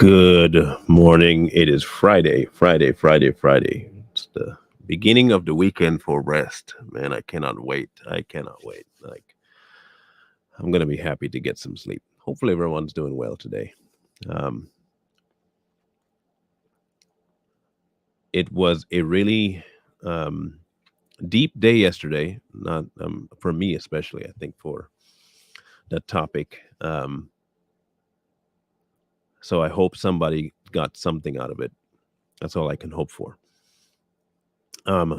Good morning. It is Friday. It's the beginning of the weekend for rest. Man, I cannot wait. I cannot wait. I'm going to be happy to get some sleep. Hopefully, everyone's doing well today. Um, it was a really um, deep day yesterday, not for me, especially, I think, for that topic. So I hope somebody got something out of it. That's all I can hope for.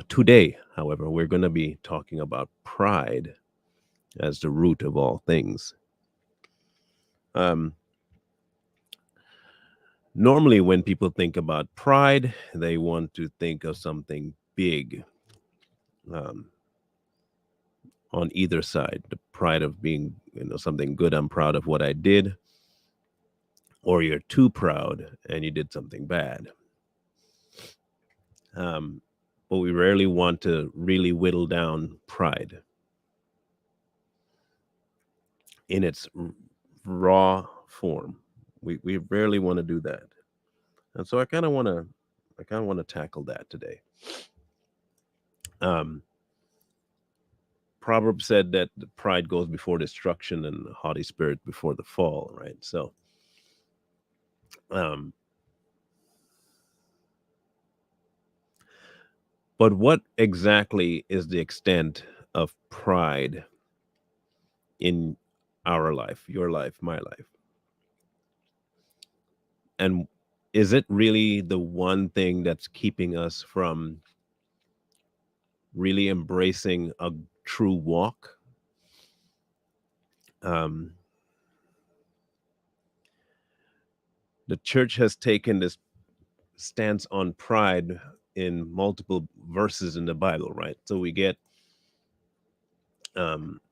Today, however, we're going to be talking about pride as the root of all things. Um, Normally, when people think about pride, they want to think of something big um, on either side. The pride of being, something good. I'm proud of what I did, or you're too proud and you did something bad. Um, but we rarely want to really whittle down pride in its raw form. We rarely want to do that. And so I kind of want to tackle that today. Um, Proverbs said that the pride goes before destruction and the haughty spirit before the fall, right? So, um, but what exactly is the extent of pride in our life, your life, my life? And is it really the one thing that's keeping us from really embracing a true walk? Um, the church has taken this stance on pride in multiple verses in the Bible, right? So we get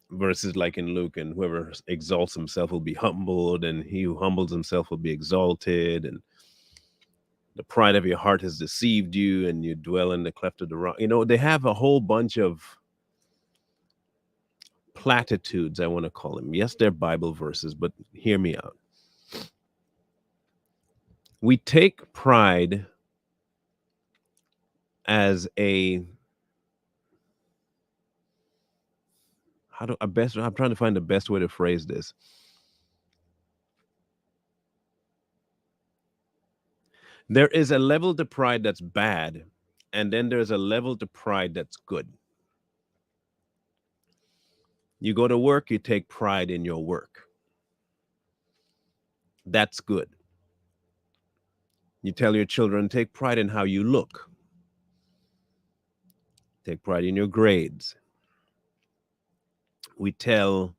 verses like in Luke, and whoever exalts himself will be humbled, and he who humbles himself will be exalted, and the pride of your heart has deceived you, and you dwell in the cleft of the rock. They have a whole bunch of platitudes, I want to call them. Yes, they're Bible verses, but hear me out. We take pride as I'm trying to find the best way to phrase this. There is a level to pride that's bad, and then there's a level to pride that's good. You go to work, you take pride in your work. That's good. You tell your children, take pride in how you look. Take pride in your grades. We tell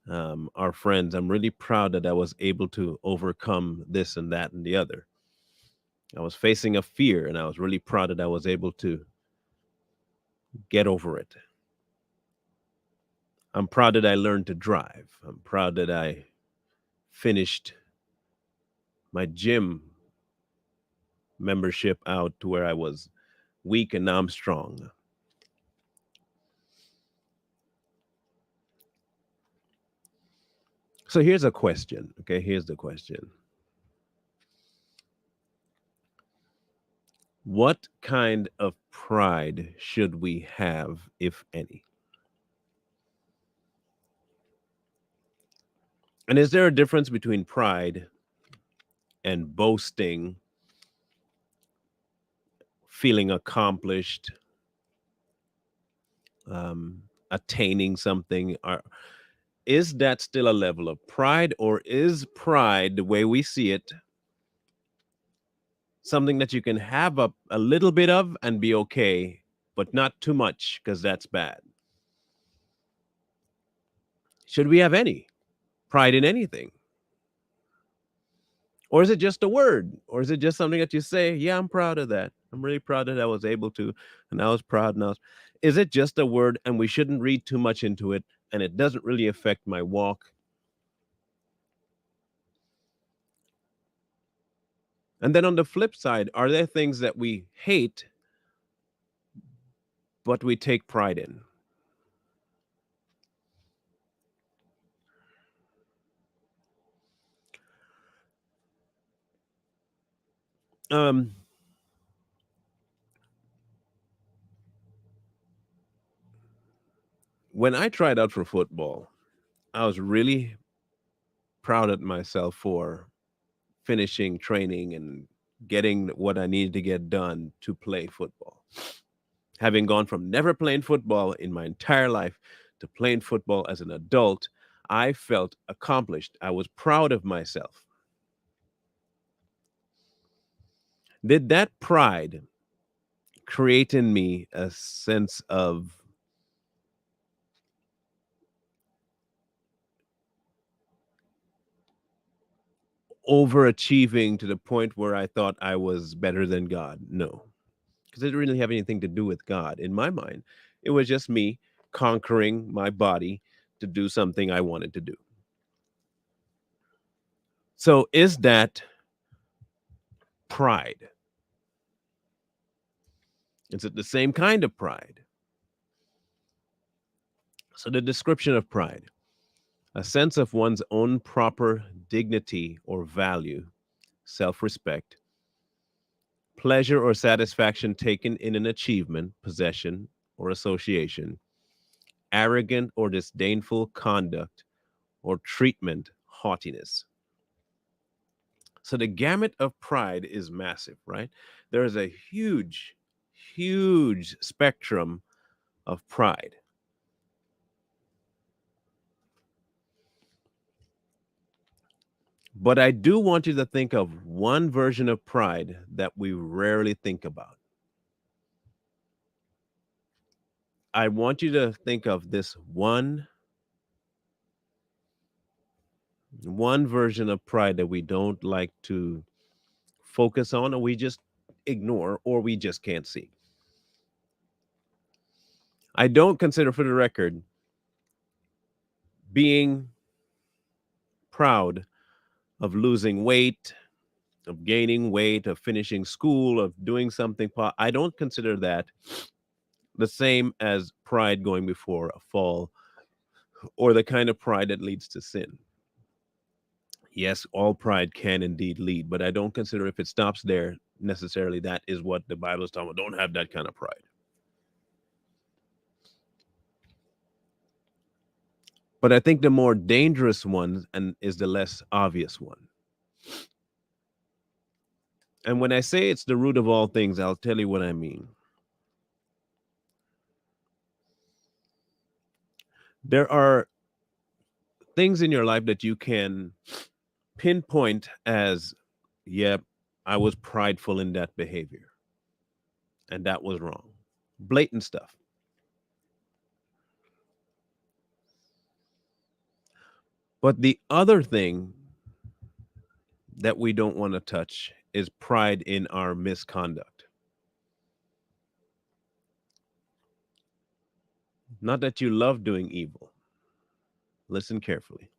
our friends, I'm really proud that I was able to overcome this and that and the other. I was facing a fear, and I was really proud that I was able to get over it. I'm proud that I learned to drive. I'm proud that I finished my gym membership out to where I was weak and now I'm strong. So here's a question. Okay, here's the question. What kind of pride should we have, if any? And is there a difference between pride and boasting, feeling accomplished, um, attaining something? Is that still a level of pride, or is pride, the way we see it, something that you can have a little bit of and be okay, but not too much because that's bad? Should we have any pride in anything? Or is it just a word? Or is it just something that you say, yeah, I'm proud of that. I'm really proud that I was able to, and I was proud. Is it just a word and we shouldn't read too much into it and it doesn't really affect my walk? And then on the flip side, are there things that we hate, but we take pride in? Um, when I tried out for football, I was really proud of myself for finishing training and getting what I needed to get done to play football. Having gone from never playing football in my entire life to playing football as an adult, I felt accomplished. I was proud of myself. Did that pride create in me a sense of overachieving to the point where I thought I was better than God? No, because it didn't really have anything to do with God. In my mind, it was just me conquering my body to do something I wanted to do. So, is that pride? Is it the same kind of pride? So, the description of pride: a sense of one's own proper dignity or value, self respect, pleasure or satisfaction taken in an achievement, possession, or association, arrogant or disdainful conduct or treatment, haughtiness. So, the gamut of pride is massive, right? There is a huge, huge spectrum of pride. But I do want you to think of one version of pride that we rarely think about. I want you to think of this one version of pride that we don't like to focus on, or we just ignore, or we just can't see. I don't consider, for the record, being proud of losing weight, of gaining weight, of finishing school, of doing something. I don't consider that the same as pride going before a fall, or the kind of pride that leads to sin. Yes, all pride can indeed lead, but I don't consider if it stops there necessarily that is what the Bible is talking about. Don't have that kind of pride. But I think the more dangerous one and is the less obvious one. And when I say it's the root of all things, I'll tell you what I mean. There are things in your life that you can pinpoint as, yep, I was prideful in that behavior, and that was wrong. Blatant stuff. But the other thing that we don't want to touch is pride in our misconduct. Not that you love doing evil. Listen carefully.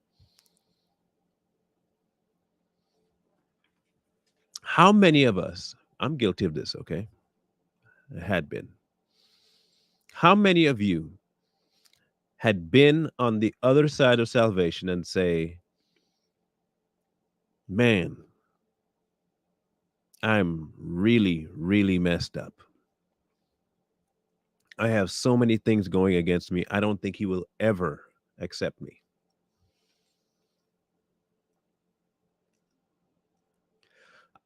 How many of us, I'm guilty of this, okay? I had been. How many of you had been on the other side of salvation and say, man, I'm really, really messed up. I have so many things going against me. I don't think he will ever accept me.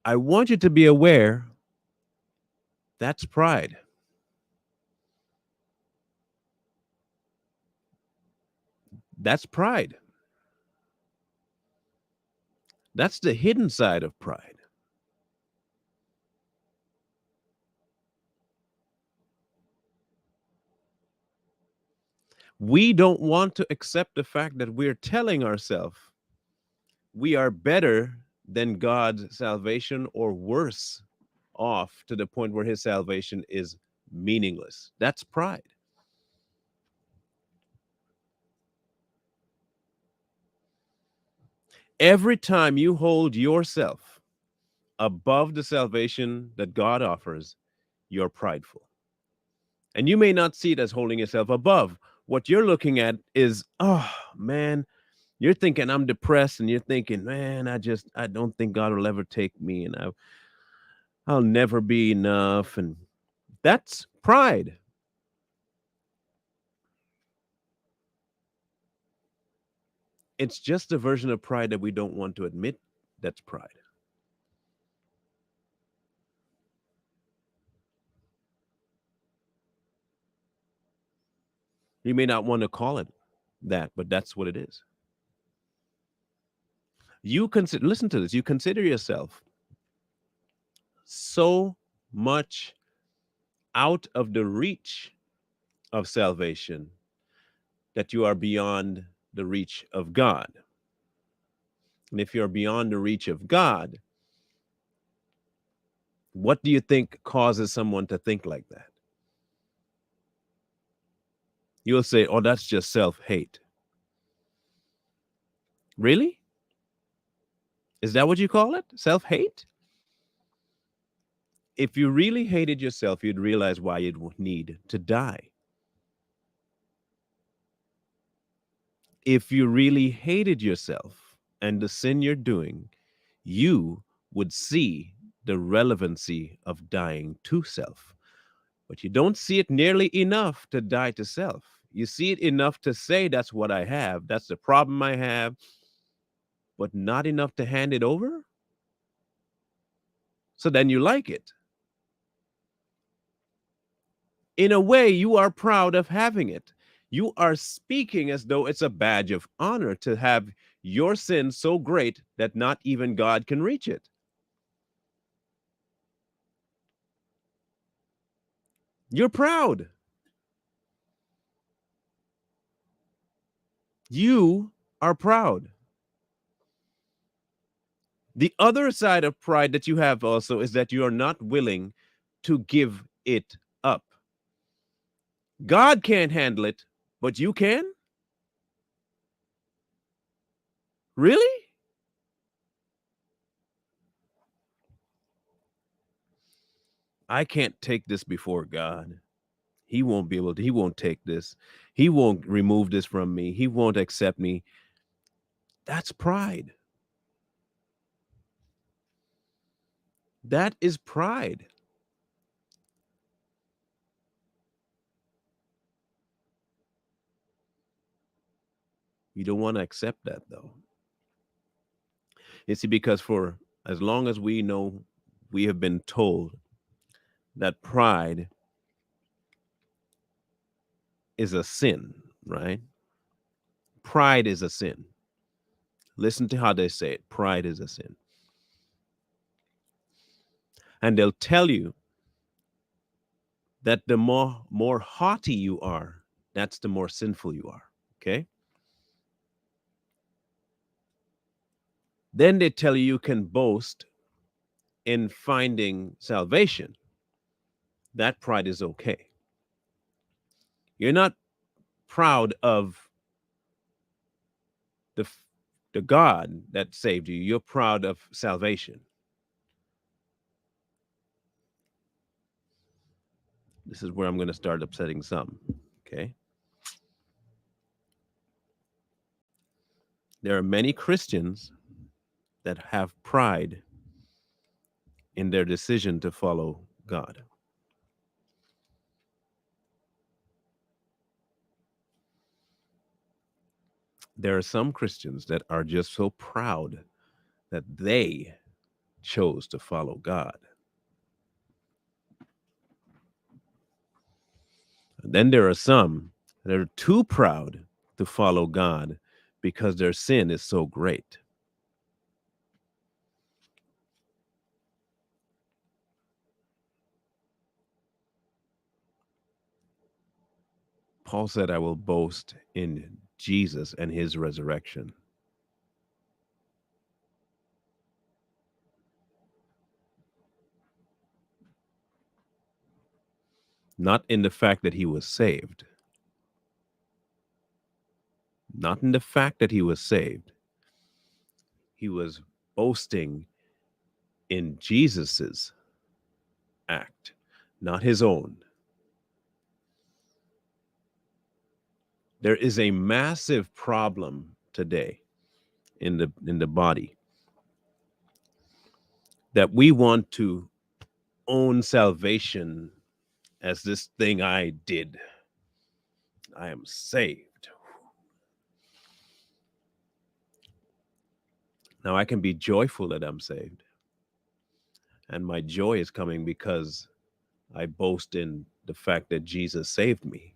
I want you to be aware that's pride. That's pride. That's the hidden side of pride. We don't want to accept the fact that we're telling ourselves we are better than God's salvation or worse off to the point where his salvation is meaningless. That's pride. Every time you hold yourself above the salvation that God offers, you're prideful. And you may not see it as holding yourself above. What you're looking at is, oh man, you're thinking I'm depressed, and you're thinking, man, I don't think God will ever take me. And I'll never be enough. And that's pride. It's just a version of pride that we don't want to admit. That's pride. You may not want to call it that, but that's what it is. You consider, listen to this, you consider yourself so much out of the reach of salvation that you are beyond the reach of God. And if you're beyond the reach of God, what do you think causes someone to think like that? You'll say, oh, that's just self hate. Really? Is that what you call it? Self hate? If you really hated yourself, you'd realize why you'd need to die. If you really hated yourself and the sin you're doing, you would see the relevancy of dying to self. But you don't see it nearly enough to die to self. You see it enough to say, that's what I have, that's the problem I have, but not enough to hand it over. So then you like it. In a way, you are proud of having it. You are speaking as though it's a badge of honor to have your sin so great that not even God can reach it. You're proud. You are proud. The other side of pride that you have also is that you are not willing to give it up. God can't handle it, but you can? Really? I can't take this before God. He won't be able to, he won't take this. He won't remove this from me. He won't accept me. That's pride. That is pride. You don't want to accept that though. You see, because for as long as we know, we have been told that pride is a sin, right? Pride is a sin. Listen to how they say it. Pride is a sin. And they'll tell you that the more haughty you are, that's the more sinful you are. Okay? Then they tell you you can boast in finding salvation. That pride is okay. You're not proud of the the God that saved you. You're proud of salvation. This is where I'm going to start upsetting some. Okay? There are many Christians that have pride in their decision to follow God. There are some Christians that are just so proud that they chose to follow God. And then there are some that are too proud to follow God because their sin is so great. Paul said, I will boast in Jesus and his resurrection. Not in the fact that he was saved, not in the fact that he was saved. He was boasting in Jesus's act, not his own. There is a massive problem today in the body that we want to own salvation as this thing I did. I am saved. Now I can be joyful that I'm saved. And my joy is coming because I boast in the fact that Jesus saved me.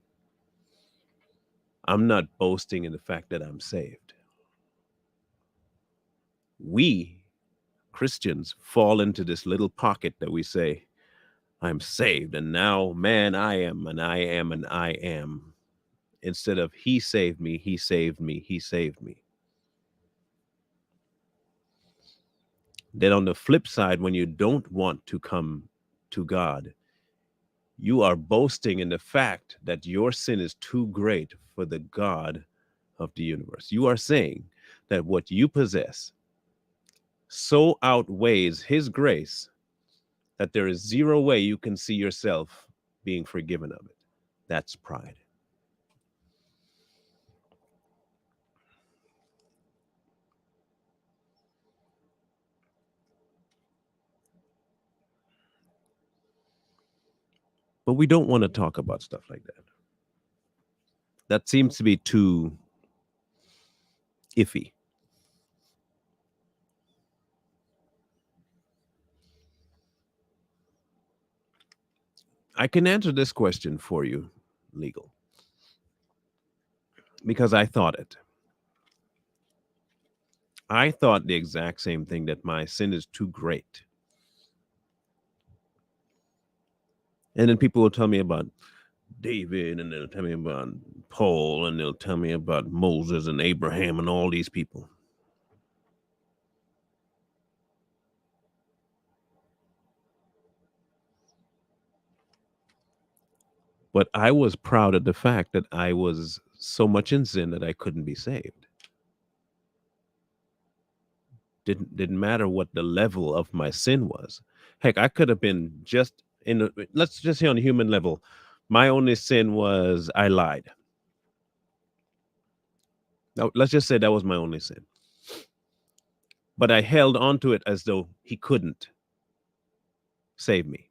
I'm not boasting in the fact that I'm saved. We Christians fall into this little pocket that we say, I'm saved, and now, man, I am, and I am, and I am. Instead of he saved me, he saved me, he saved me. Then on the flip side, when you don't want to come to God, you are boasting in the fact that your sin is too great for the God of the universe. You are saying that what you possess so outweighs his grace that there is zero way you can see yourself being forgiven of it. That's pride. But we don't want to talk about stuff like that. That seems to be too iffy. I can answer this question for you, legal, because I thought it. I thought the exact same thing, that my sin is too great. And then people will tell me about David, and they'll tell me about Paul, and they'll tell me about Moses and Abraham and all these people. But I was proud of the fact that I was so much in sin that I couldn't be saved. Didn't matter what the level of my sin was. Heck, I could have been just in let's just say on a human level, my only sin was I lied. Now, let's just say that was my only sin. But I held on to it as though he couldn't save me.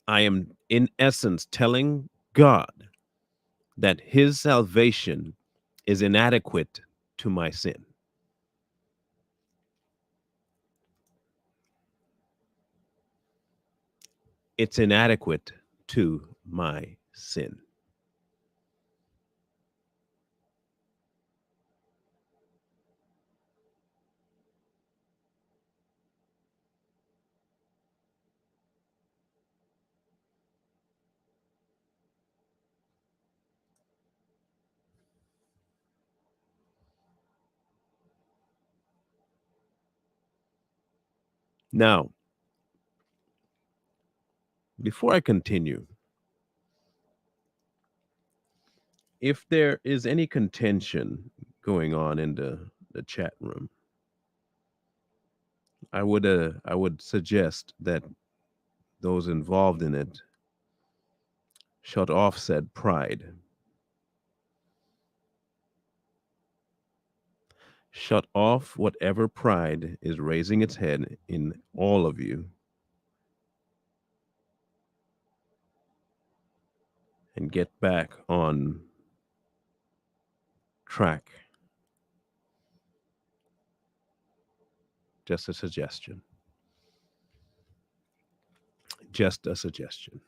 I am in essence telling God that his salvation is inadequate to my sin. It's inadequate to my sin. Now, before I continue, if there is any contention going on in the chat room, I would suggest that those involved in it shut off said pride. Shut off whatever pride is raising its head in all of you and get back on track. Just a suggestion. Just a suggestion.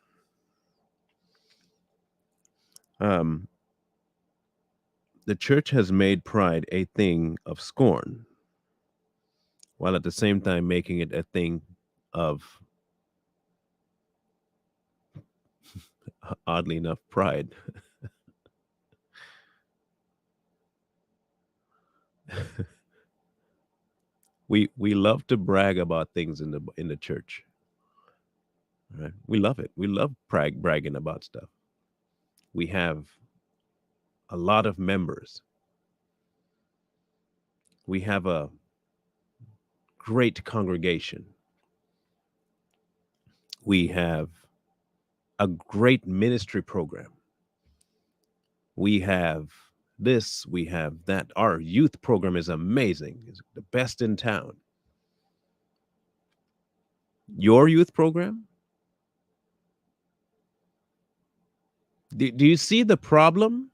Um, the church has made pride a thing of scorn, while at the same time making it a thing of, oddly enough, pride. We love to brag about things in the church. Right? We love it. We love bragging about stuff. We have a lot of members. We have a great congregation. We have a great ministry program. We have this, we have that. Our youth program is amazing. It's the best in town. Your youth program? Do you see the problem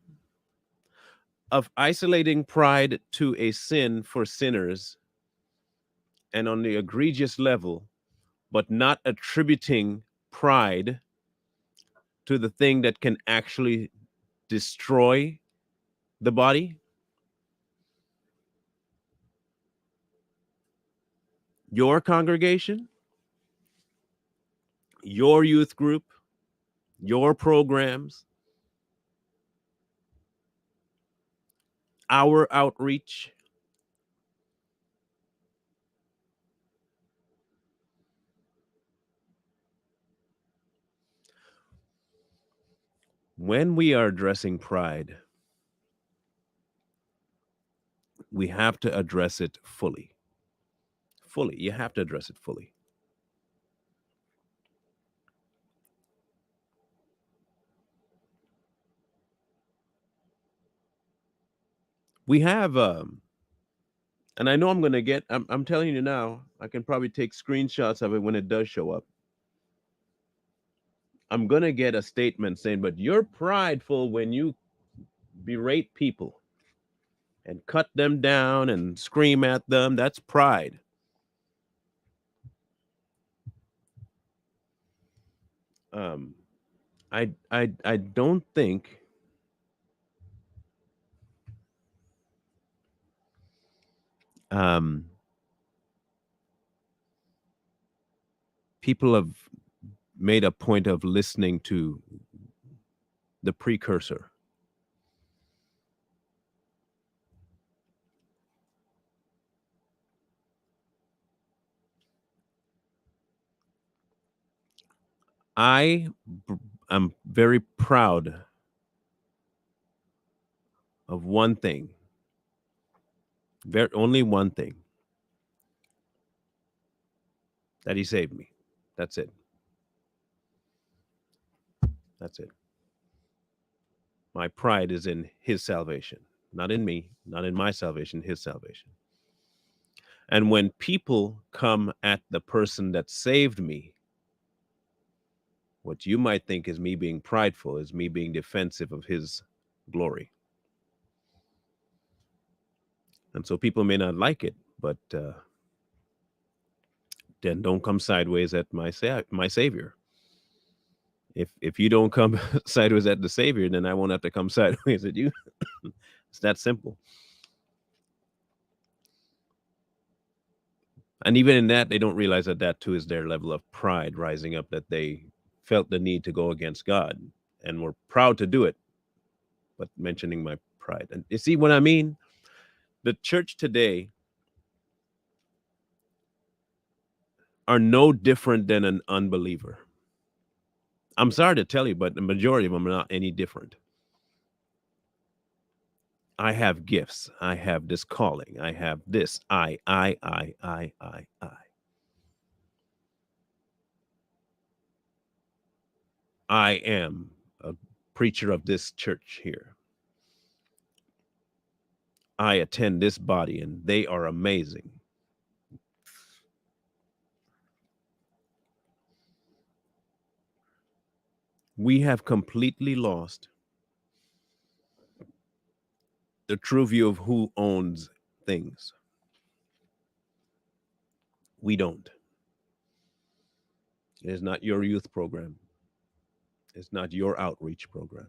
of isolating pride to a sin for sinners and on the egregious level, but not attributing pride to the thing that can actually destroy the body? Your congregation, your youth group, your programs, our outreach. When we are addressing pride, we have to address it fully. Fully. You have to address it fully. We have, and I know I'm going to get, I'm telling you now, I can probably take screenshots of it when it does show up. I'm going to get a statement saying, but you're prideful when you berate people and cut them down and scream at them. That's pride. Um, I don't think um, people have made a point of listening to the precursor. I am very proud of one thing, very only one thing, that he saved me. That's it. That's it. My pride is in his salvation, not in me, not in my salvation, his salvation. And when people come at the person that saved me, what you might think is me being prideful is me being defensive of his glory. And so people may not like it, but then don't come sideways at my savior. If you don't come sideways at the savior, then I won't have to come sideways at you. It's that simple. And even in that, they don't realize that that too is their level of pride rising up, that they felt the need to go against God and were proud to do it, but mentioning my pride. And you see what I mean? The church today are no different than an unbeliever. I'm sorry to tell you, but the majority of them are not any different. I have gifts. I have this calling. I have this. I. I am a preacher of this church here. I attend this body and they are amazing. We have completely lost the true view of who owns things. We don't. It is not your youth program. It's not your outreach program.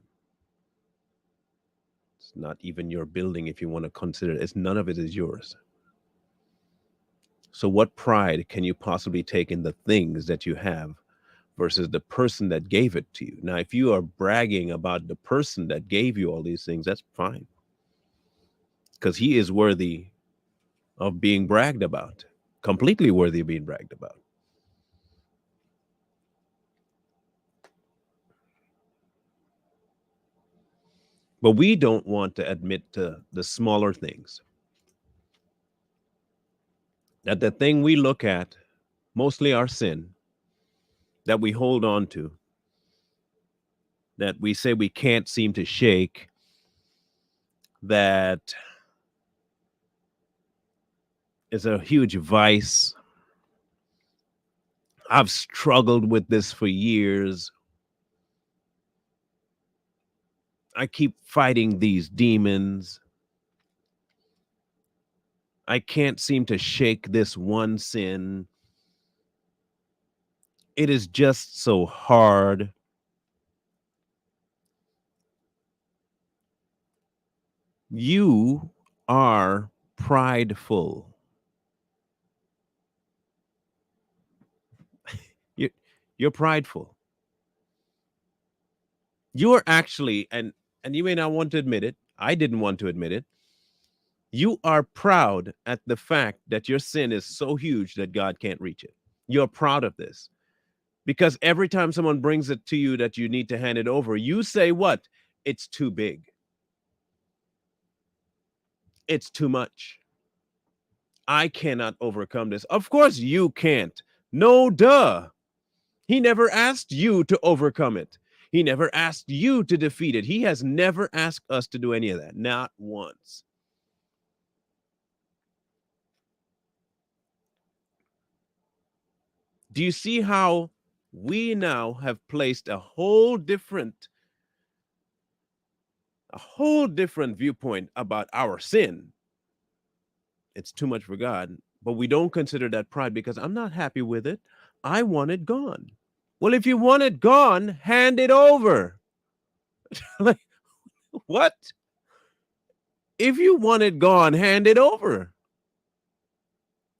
It's not even your building if you want to consider it. It's none of it is yours. So what pride can you possibly take in the things that you have versus the person that gave it to you? Now, if you are bragging about the person that gave you all these things, that's fine. Because he is worthy of being bragged about, completely worthy of being bragged about. But we don't want to admit to the smaller things. That the thing we look at, mostly our sin, that we hold on to, that we say we can't seem to shake, that is a huge vice, I've struggled with this for years. I keep fighting these demons. I can't seem to shake this one sin. It is just so hard. You are prideful. You, you're prideful. You are actually, and you may not want to admit it. I didn't want to admit it. You are proud at the fact that your sin is so huge that God can't reach it. You're proud of this because every time someone brings it to you that you need to hand it over, you say what? It's too big. It's too much. I cannot overcome this. Of course you can't. No, duh. He never asked you to overcome it. He never asked you to defeat it. He has never asked us to do any of that. Not once. Do you see how we now have placed a whole different viewpoint about our sin? It's too much for God, but we don't consider that pride because I'm not happy with it. I want it gone. Well, if you want it gone, hand it over. Like, what? If you want it gone, hand it over.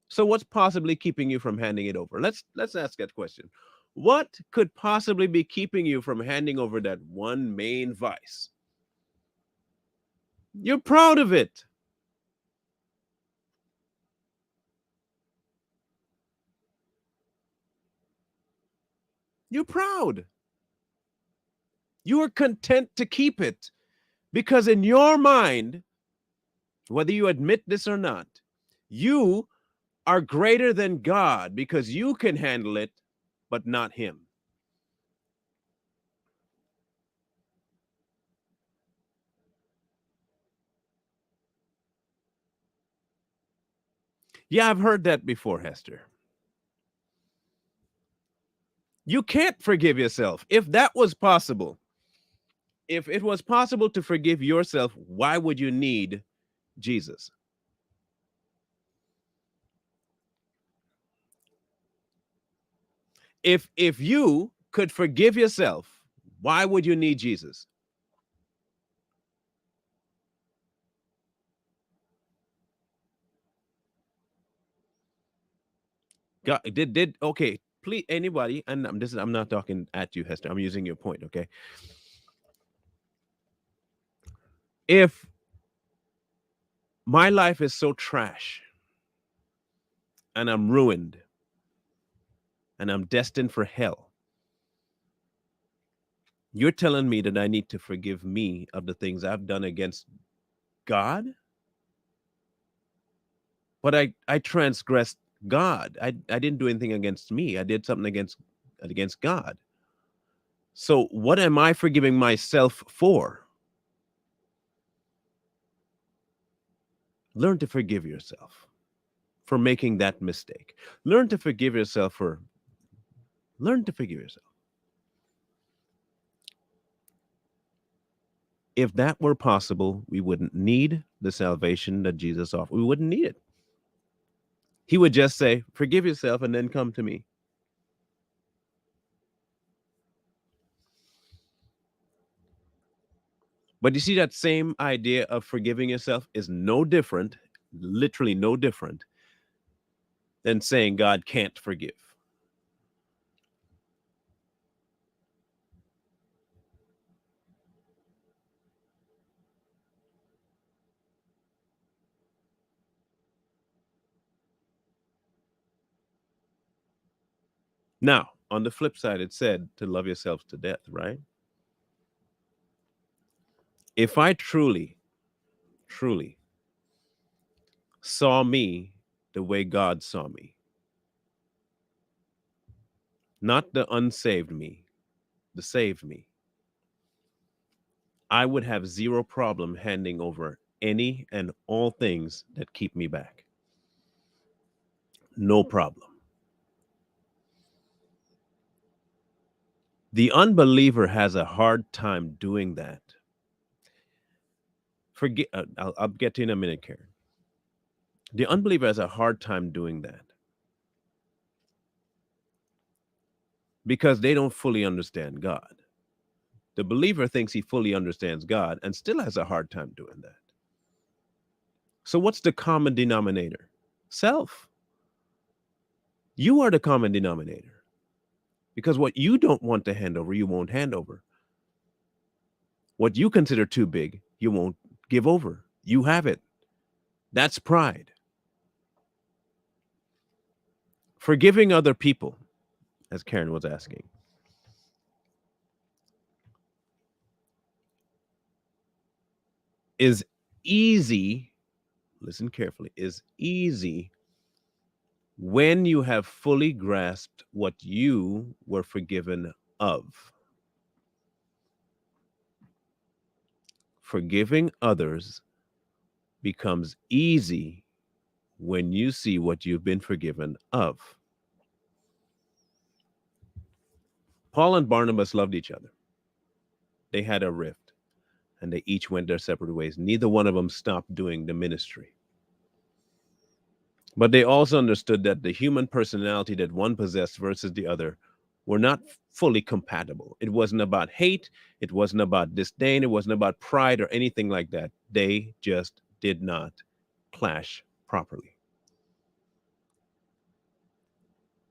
So what's possibly keeping you from handing it over? Let's ask that question. What could possibly be keeping you from handing over that one main vice? You're proud of it. You're proud. You are content to keep it because in your mind, whether you admit this or not, you are greater than God because you can handle it, but not him. Yeah, I've heard that before, Hester. You can't forgive yourself. If that was possible, if it was possible to forgive yourself, why would you need Jesus? If you could forgive yourself, why would you need Jesus? God did okay. Please, anybody, and I'm not talking at you, Hester. I'm using your point. Okay, if my life is so trash and I'm ruined and I'm destined for hell, you're telling me that I need to forgive me of the things I've done against God? But I transgressed God. I didn't do anything against me. I did something against God. So what am I forgiving myself for? Learn to forgive yourself for making that mistake. Learn to forgive yourself for learn to forgive yourself. If that were possible, we wouldn't need the salvation that Jesus offered. We wouldn't need it. He would just say, "Forgive yourself and then come to me." But you see, that same idea of forgiving yourself is no different, literally no different, than saying God can't forgive. Now, on the flip side, it said to love yourselves to death, right? If I truly saw me the way God saw me, not the unsaved me, the saved me, I would have zero problem handing over any and all things that keep me back. No problem. The unbeliever has a hard time doing that. Forget. I'll get to you in a minute, Karen. The unbeliever has a hard time doing that because they don't fully understand God. The believer thinks he fully understands God and still has a hard time doing that. So, what's the common denominator? Self. You are the common denominator because what you don't want to hand over, you won't hand over. What you consider too big, you won't give over. You have it. That's pride. Forgiving other people, as Karen was asking, is easy. Listen carefully, is easy when you have fully grasped what you were forgiven of. Forgiving others becomes easy when you see what you've been forgiven of. Paul and Barnabas loved each other. They had a rift and they each went their separate ways. Neither one of them stopped doing the ministry. But they also understood that the human personality that one possessed versus the other were not fully compatible. It wasn't about hate, it wasn't about disdain, it wasn't about pride or anything like that. They just did not clash properly.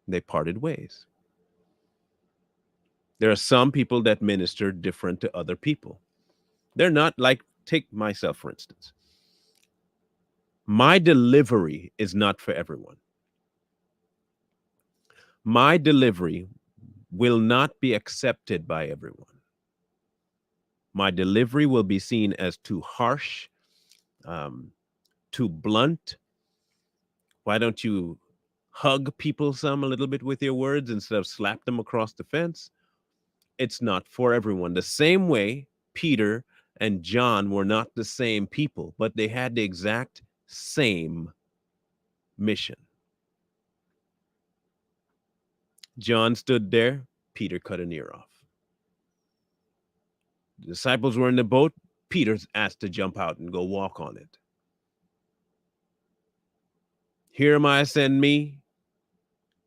They parted ways. There are some people that minister different to other people. They're not like, take myself, for instance. My delivery is not for everyone. My delivery will not be accepted by everyone. My delivery will be seen as too harsh, um, too blunt. Why don't you hug people some a little bit with your words instead of slap them across the fence? It's not for everyone. The same way Peter and John were not the same people, but they had the exact same mission. John stood there, Peter cut an ear off. The disciples were in the boat, Peter's asked to jump out and go walk on it. Here am I, send me.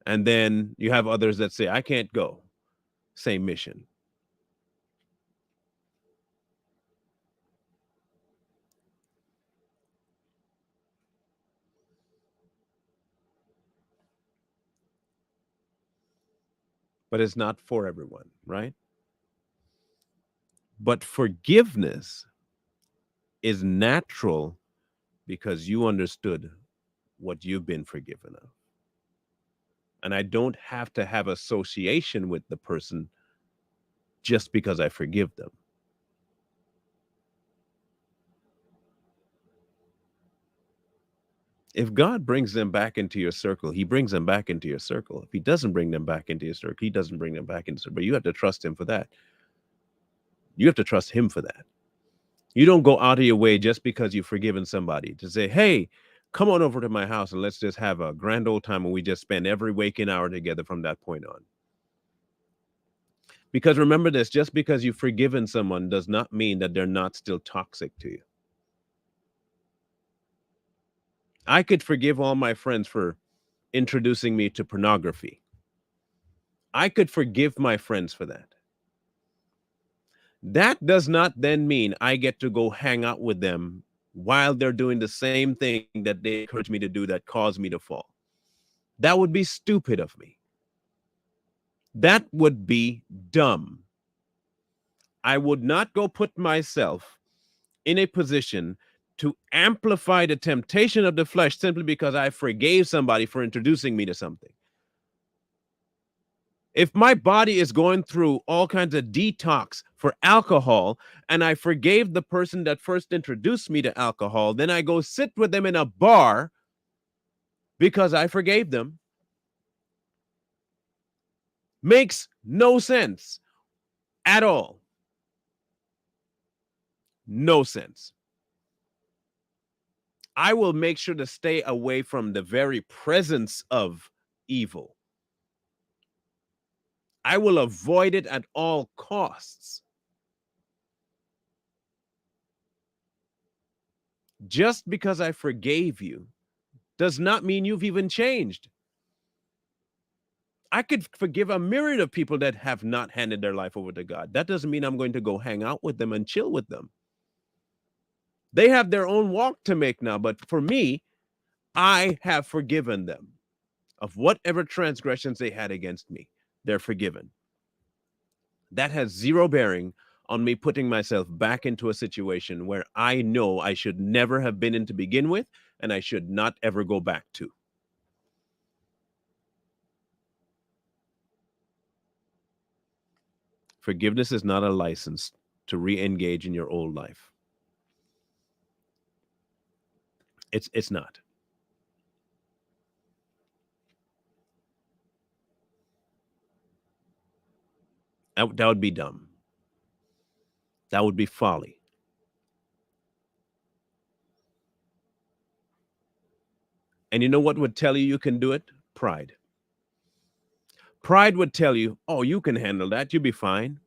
And then you have others that say, I can't go. Same mission. But it's not for everyone, right? But forgiveness is natural because you understood what you've been forgiven of. And I don't have to have association with the person just because I forgive them. If God brings them back into your circle, he brings them back into your circle. If he doesn't bring them back into your circle, he doesn't bring them back into your circle. But you have to trust him for that. You have to trust him for that. You don't go out of your way just because you've forgiven somebody to say, hey, come on over to my house and let's just have a grand old time and we just spend every waking hour together from that point on. Because remember this, just because you've forgiven someone does not mean that they're not still toxic to you. I could forgive all my friends for introducing me to pornography. I could forgive my friends for that. That does not then mean I get to go hang out with them while they're doing the same thing that they encourage me to do that caused me to fall. That would be stupid of me. That would be dumb. I would not go put myself in a position to amplify the temptation of the flesh simply because I forgave somebody for introducing me to something. If my body is going through all kinds of detox for alcohol and I forgave the person that first introduced me to alcohol, then I go sit with them in a bar because I forgave them. Makes no sense at all. No sense. I will make sure to stay away from the very presence of evil. I will avoid it at all costs. Just because I forgave you does not mean you've even changed. I could forgive a myriad of people that have not handed their life over to God. That doesn't mean I'm going to go hang out with them and chill with them. They have their own walk to make now. But for me, I have forgiven them of whatever transgressions they had against me. They're forgiven. That has zero bearing on me putting myself back into a situation where I know I should never have been in to begin with, and I should not ever go back to. Forgiveness is not a license to re-engage in your old life. It's not. That would be dumb. That would be folly. And you know what would tell you you can do it? Pride. Pride would tell you, oh, you can handle that. You'll be fine.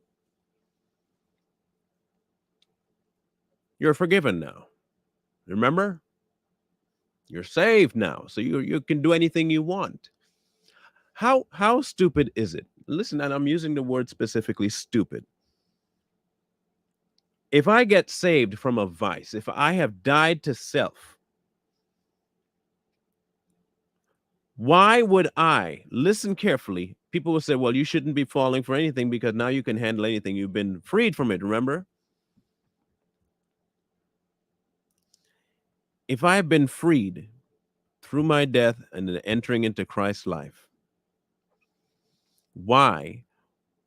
You're forgiven now. Remember? You're saved now. So you can do anything you want. How stupid is it? Listen, and I'm using the word specifically stupid. If I get saved from a vice, if I have died to self, why would I listen carefully? People will say, well, you shouldn't be falling for anything because now you can handle anything. You've been freed from it, remember? If I have been freed through my death and then entering into Christ's life, why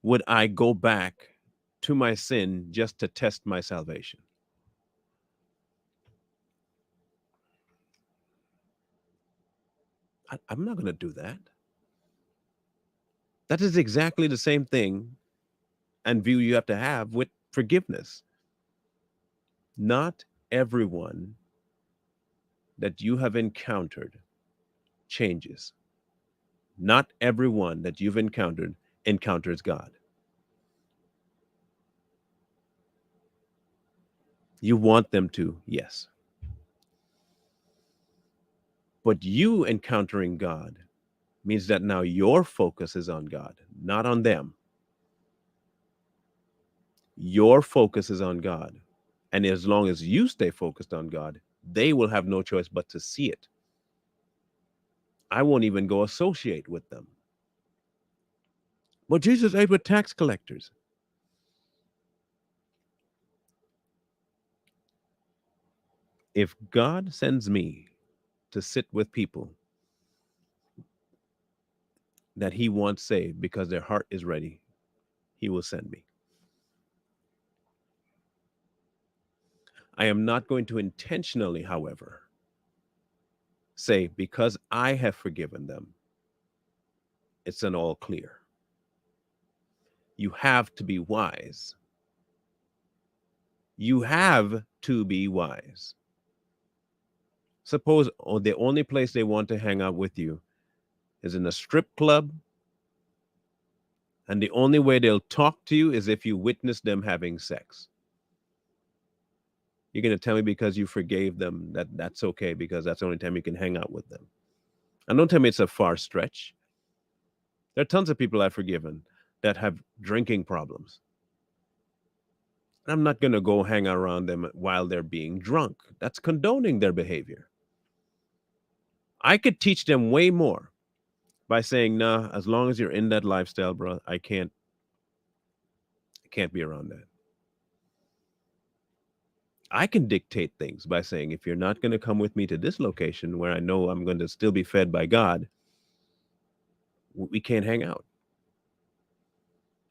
would I go back to my sin just to test my salvation? I'm not going to do that. That is exactly the same thing and view you have to have with forgiveness. Not everyone that you have encountered changes. Not everyone that you've encountered encounters God. You want them to, yes. But you encountering God means that now your focus is on God, not on them. Your focus is on God. And as long as you stay focused on God, they will have no choice but to see it. I won't even go associate with them. But Jesus ate with tax collectors. If God sends me to sit with people that he wants saved because their heart is ready, he will send me. I am not going to intentionally, however, say because I have forgiven them, it's an all clear. You have to be wise. You have to be wise. Suppose the only place they want to hang out with you is in a strip club, and the only way they'll talk to you is if you witness them having sex. You're going to tell me because you forgave them that that's okay because that's the only time you can hang out with them. And don't tell me it's a far stretch. There are tons of people I've forgiven that have drinking problems. I'm not going to go hang around them while they're being drunk. That's condoning their behavior. I could teach them way more by saying, nah, as long as you're in that lifestyle, bro, I can't be around that. I can dictate things by saying, if you're not going to come with me to this location where I know I'm going to still be fed by God, we can't hang out.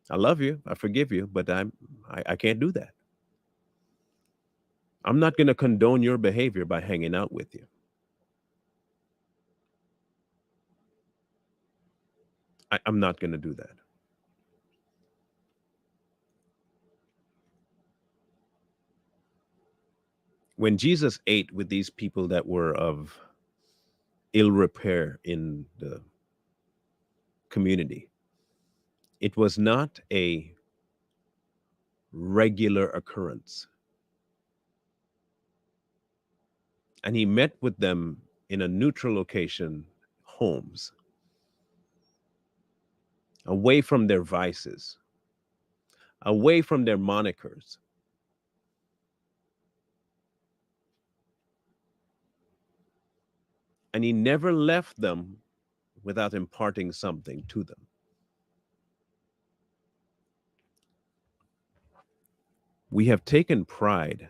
I love you, I forgive you, but I can't do that. I'm not going to condone your behavior by hanging out with you. I'm not going to do that. When Jesus ate with these people that were of ill repair in the community, It was not a regular occurrence. And he met with them in a neutral location, homes, away from their vices, away from their monikers. And he never left them without imparting something to them. We have taken pride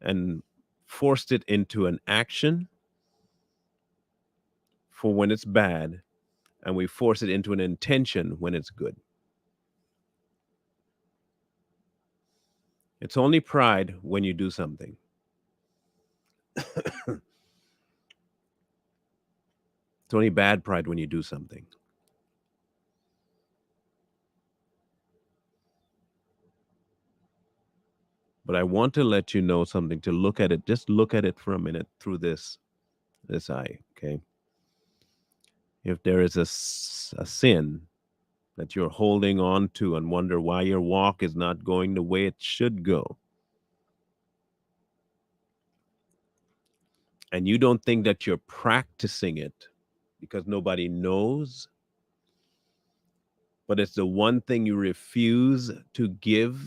and forced it into an action for when it's bad, and we force it into an intention when it's good. It's only pride when you do something. It's only bad pride when you do something. But I want to let you know something, to look at it, just look at it for a minute through this eye, okay? If there is a sin that you're holding on to and wonder why your walk is not going the way it should go, and you don't think that you're practicing it because nobody knows, but it's the one thing you refuse to give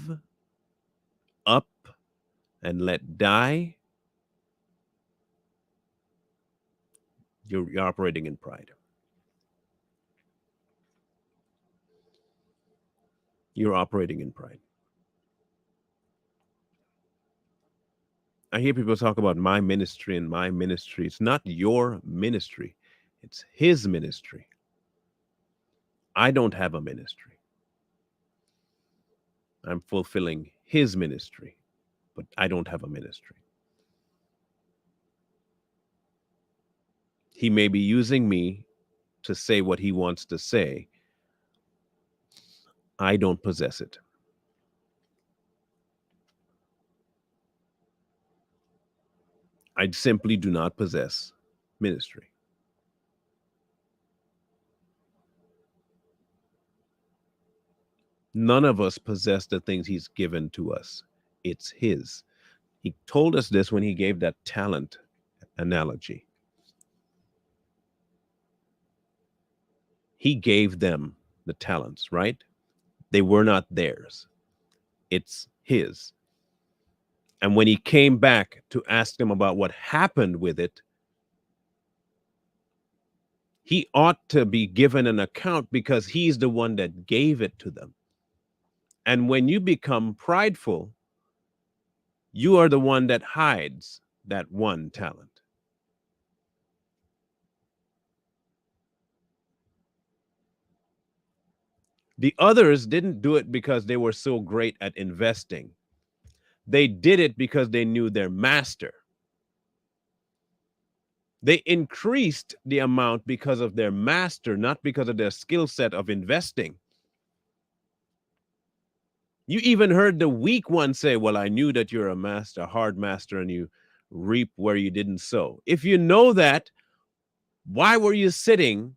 up and let die, you're operating in pride. You're operating in pride. I hear people talk about my ministry and my ministry. It's not your ministry, it's his ministry. I don't have a ministry. I'm fulfilling his ministry, but I don't have a ministry. He may be using me to say what he wants to say. I don't possess it. I simply do not possess ministry. None of us possess the things he's given to us. It's his. He told us this when he gave that talent analogy. He gave them the talents, right? They were not theirs. It's his. And when he came back to ask them about what happened with it, he ought to be given an account because he's the one that gave it to them. And when you become prideful, you are the one that hides that one talent. The others didn't do it because they were so great at investing. They did it because they knew their master. They increased the amount because of their master, not because of their skill set of investing. You even heard the weak one say, well, I knew that you're a master, a hard master, and you reap where you didn't sow. If you know that, why were you sitting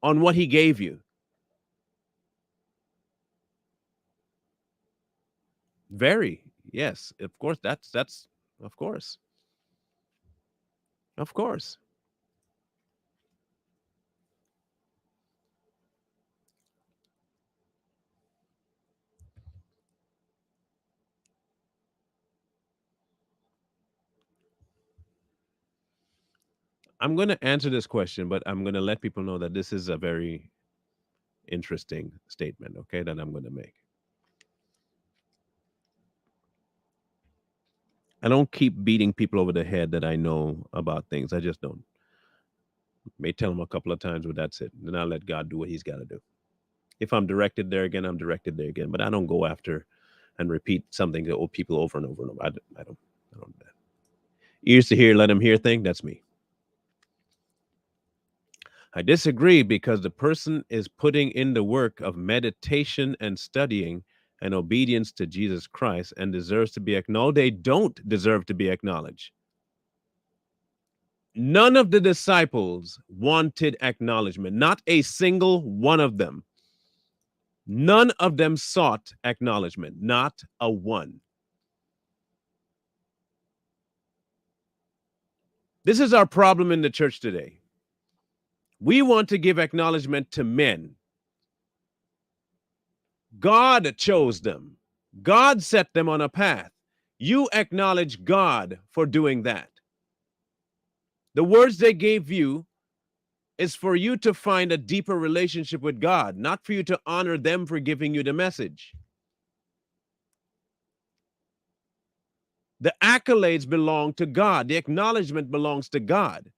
on what he gave you? Very, yes, of course. That's of course. Of course. I'm going to answer this question, but I'm going to let people know that this is a very interesting statement, okay, that I'm going to make. I don't keep beating people over the head that I know about things. I just don't. May tell them a couple of times, but that's it. Then I'll let God do what he's got to do. If I'm directed there again, I'm directed there again. But I don't go after and repeat something to old people over and over and over. I don't do that. Ears to hear, let them hear thing. That's me. I disagree because the person is putting in the work of meditation and studying and obedience to Jesus Christ and deserves to be acknowledged. No, they don't deserve to be acknowledged. None of the disciples wanted acknowledgement, not a single one of them. None of them sought acknowledgement, not a one. This is our problem in the church today. We want to give acknowledgement to men. God chose them. God set them on a path. You acknowledge God for doing that. The words they gave you is for you to find a deeper relationship with God, not for you to honor them for giving you the message. The accolades belong to God. The acknowledgement belongs to God.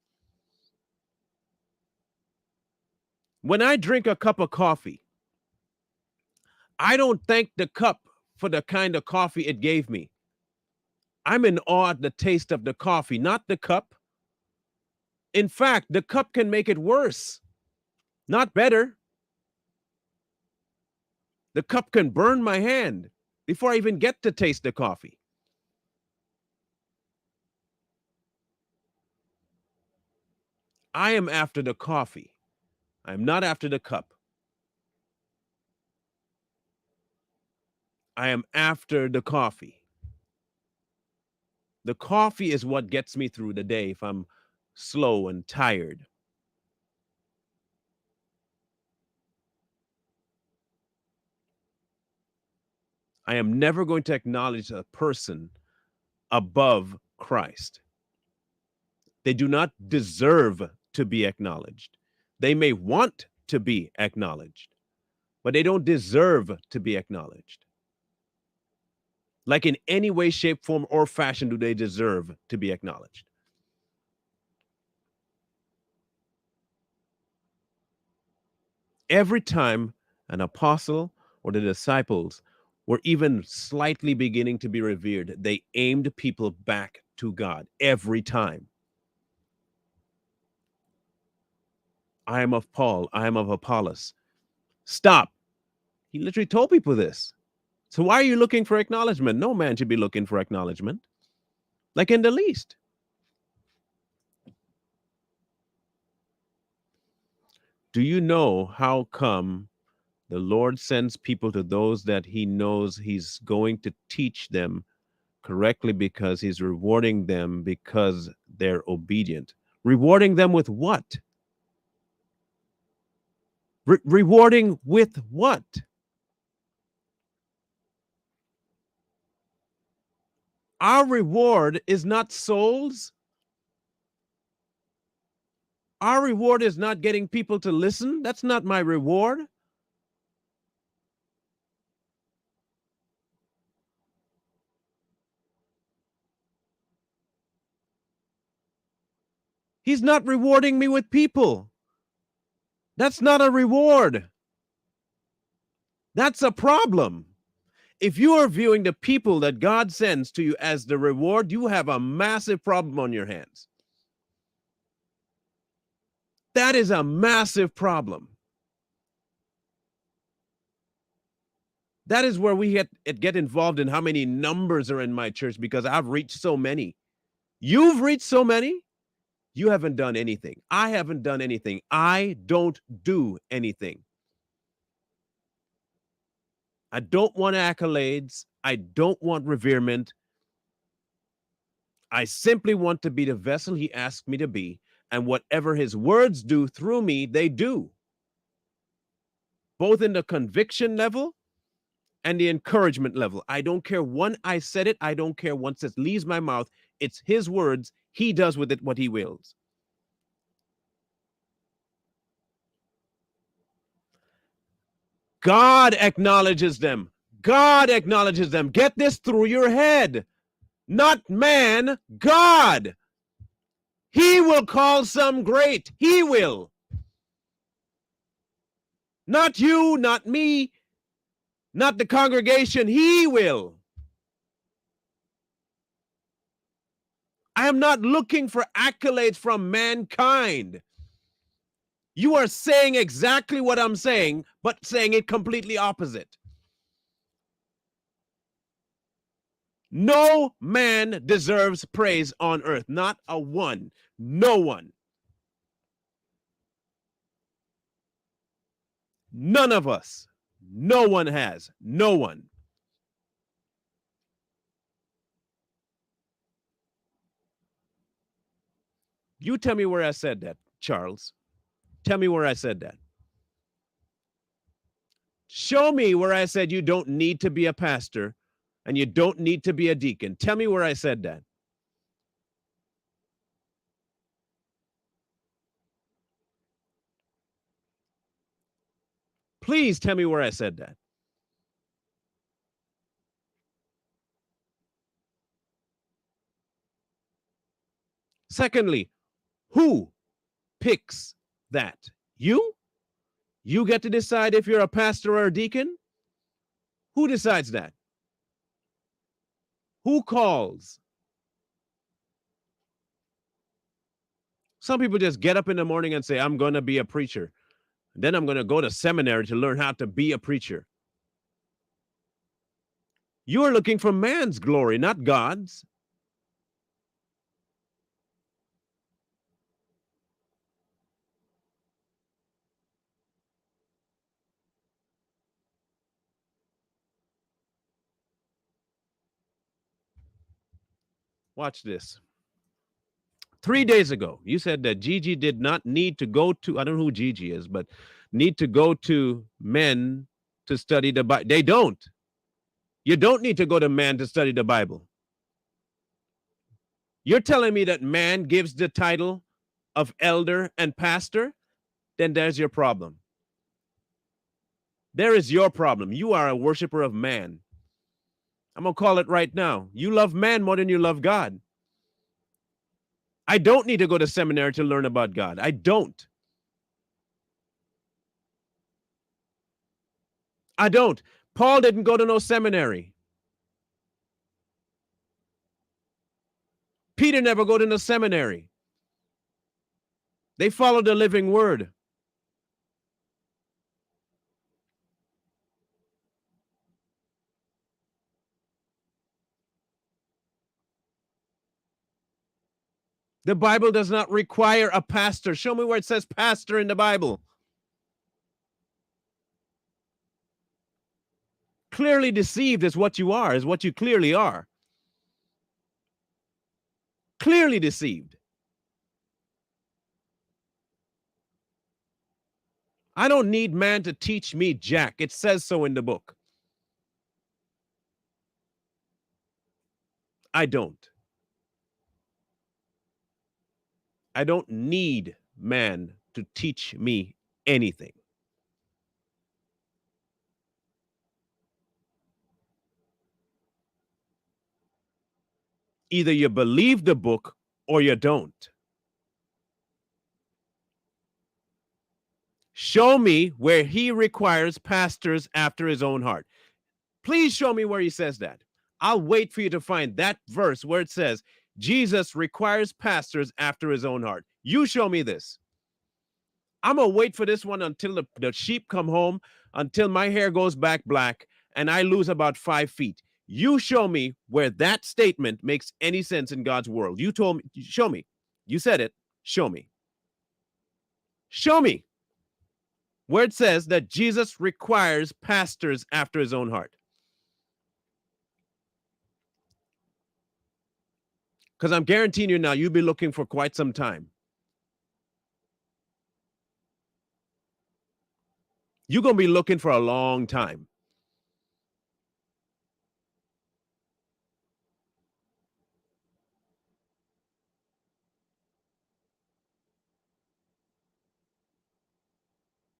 When I drink a cup of coffee, I don't thank the cup for the kind of coffee it gave me. I'm in awe at the taste of the coffee, not the cup. In fact, the cup can make it worse, not better. The cup can burn my hand before I even get to taste the coffee. I am after the coffee. I'm not after the cup. I am after the coffee. The coffee is what gets me through the day if I'm slow and tired. I am never going to acknowledge a person above Christ. They do not deserve to be acknowledged. They may want to be acknowledged, but they don't deserve to be acknowledged. Like in any way, shape, form, or fashion do they deserve to be acknowledged. Every time an apostle or the disciples were even slightly beginning to be revered, they aimed people back to God every time. I am of Paul, I am of Apollos. Stop. He literally told people this. So why are you looking for acknowledgement? No man should be looking for acknowledgement, like in the least. Do you know how come the Lord sends people to those that he knows he's going to teach them correctly because he's rewarding them because they're obedient? Rewarding them with what? Rewarding with what? Our reward is not souls. Our reward is not getting people to listen. That's not my reward. He's not rewarding me with people. That's not a reward. That's a problem. If you are viewing the people that God sends to you as the reward, you have a massive problem on your hands. That is a massive problem. That is where we get involved in how many numbers are in my church because I've reached so many. You've reached so many. You haven't done anything. I haven't done anything. I don't do anything. I don't want accolades. I don't want reverement. I simply want to be the vessel he asked me to be. And whatever his words do through me, they do. Both in the conviction level and the encouragement level. I don't care when I said it. I don't care once it leaves my mouth. It's his words. He does with it what he wills. God acknowledges them. God acknowledges them. Get this through your head. Not man, God. He will call some great. He will. Not you, not me, not the congregation. He will. I am not looking for accolades from mankind. You are saying exactly what I'm saying, but saying it completely opposite. No man deserves praise on earth. Not a one. No one. None of us. No one has. No one. You tell me where I said that, Charles. Tell me where I said that. Show me where I said you don't need to be a pastor and you don't need to be a deacon. Tell me where I said that. Please tell me where I said that. Secondly, who picks that? You? You get to decide if you're a pastor or a deacon? Who decides that? Who calls? Some people just get up in the morning and say, I'm going to be a preacher. Then I'm going to go to seminary to learn how to be a preacher. You are looking for man's glory, not God's. Watch this. 3 days ago, you said that Gigi did not need to go to, I don't know who Gigi is, but need to go to men to study the Bible. They don't. You don't need to go to man to study the Bible. You're telling me that man gives the title of elder and pastor? Then there's your problem. There is your problem. You are a worshiper of man. I'm going to call it right now. You love man more than you love God. I don't need to go to seminary to learn about God. I don't. I don't. Paul didn't go to no seminary. Peter never go to no seminary. They followed the living word. The Bible does not require a pastor. Show me where it says pastor in the Bible. Clearly deceived is what you are, is what you clearly are. Clearly deceived. I don't need man to teach me jack. It says so in the book. I don't. I don't need man to teach me anything. Either you believe the book or you don't. Show me where he requires pastors after his own heart. Please show me where he says that. I'll wait for you to find that verse where it says Jesus requires pastors after his own heart. You show me this. I'm going to wait for this one until the sheep come home, until my hair goes back black, and I lose about 5 feet. You show me where that statement makes any sense in God's world. You told me, show me. You said it. Show me. Show me where it says that Jesus requires pastors after his own heart. Because I'm guaranteeing you now, you'll be looking for quite some time. You're going to be looking for a long time.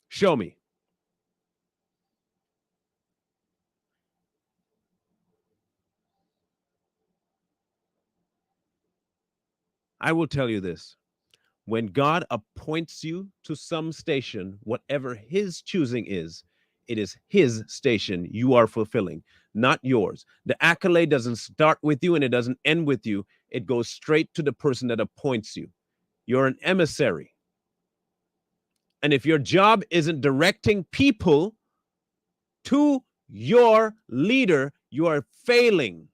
Show me. I will tell you this. When God appoints you to some station, whatever his choosing is, it is his station you are fulfilling, not yours. The accolade doesn't start with you and it doesn't end with you. It goes straight to the person that appoints you. You're an emissary. And if your job isn't directing people to your leader, you are failing.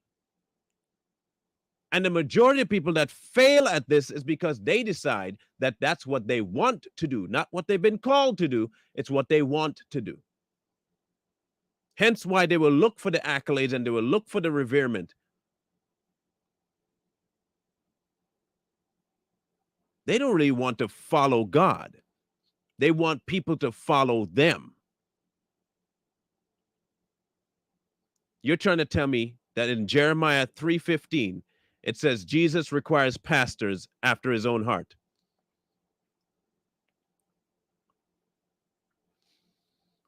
And the majority of people that fail at this is because they decide that that's what they want to do, not what they've been called to do. It's what they want to do. Hence why they will look for the accolades and they will look for the reverement. They don't really want to follow God. They want people to follow them. You're trying to tell me that in Jeremiah 3:15, it says Jesus requires pastors after his own heart.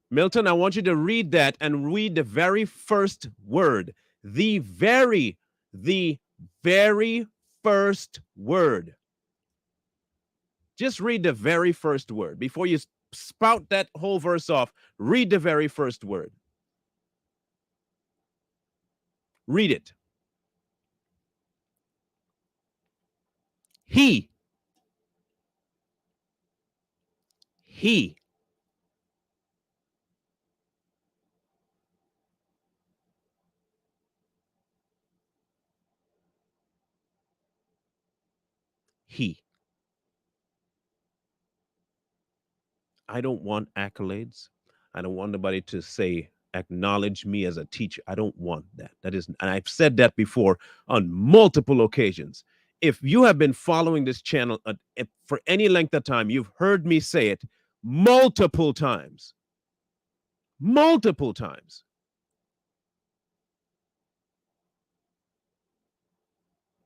Milton, I want you to read that and read the very first word. The very first word. Just read the very first word. Before you spout that whole verse off, read the very first word. Read it. He. He. He. I don't want accolades. I don't want nobody to say, acknowledge me as a teacher. I don't want that. That is, and I've said that before on multiple occasions. If you have been following this channel for any length of time, you've heard me say it multiple times. Multiple times.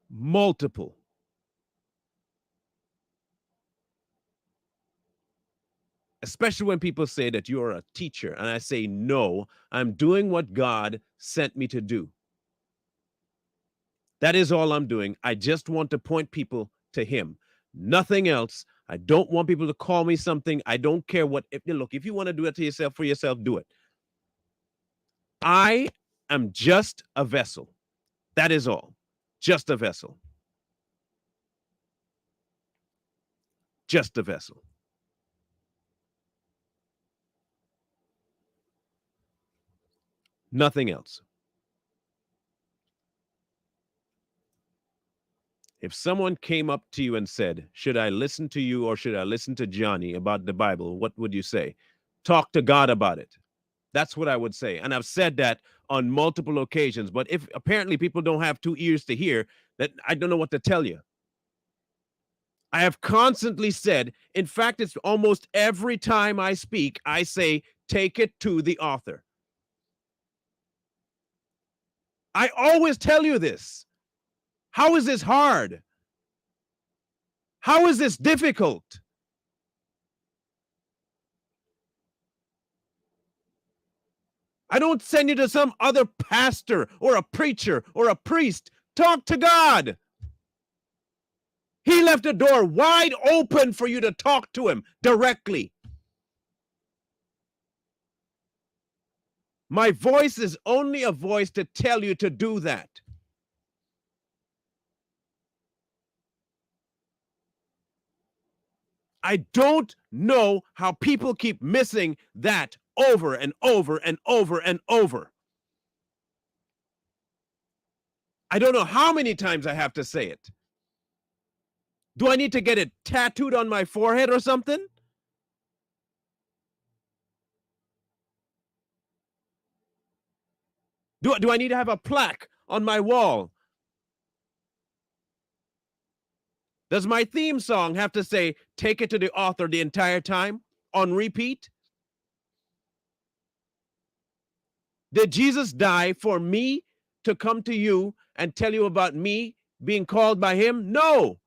Multiple. Especially when people say that you're a teacher. And I say, no, I'm doing what God sent me to do. That is all I'm doing. I just want to point people to him. Nothing else. I don't want people to call me something. I don't care what. Look, if you want to do it to yourself, for yourself, do it. I am just a vessel. That is all. Just a vessel. Just a vessel. Nothing else. If someone came up to you and said, should I listen to you or should I listen to Johnny about the Bible? What would you say? Talk to God about it. That's what I would say. And I've said that on multiple occasions. But if apparently people don't have two ears to hear, that I don't know what to tell you. I have constantly said, in fact, it's almost every time I speak, I say, take it to the author. I always tell you this. How is this hard? How is this difficult? I don't send you to some other pastor or a preacher or a priest. Talk to God. He left the door wide open for you to talk to him directly. My voice is only a voice to tell you to do that. I don't know how people keep missing that over and over and over and over. I don't know how many times I have to say it. Do I need to get it tattooed on my forehead or something? Do I need to have a plaque on my wall? Does my theme song have to say, take it to the author the entire time on repeat? Did Jesus die for me to come to you and tell you about me being called by him? No.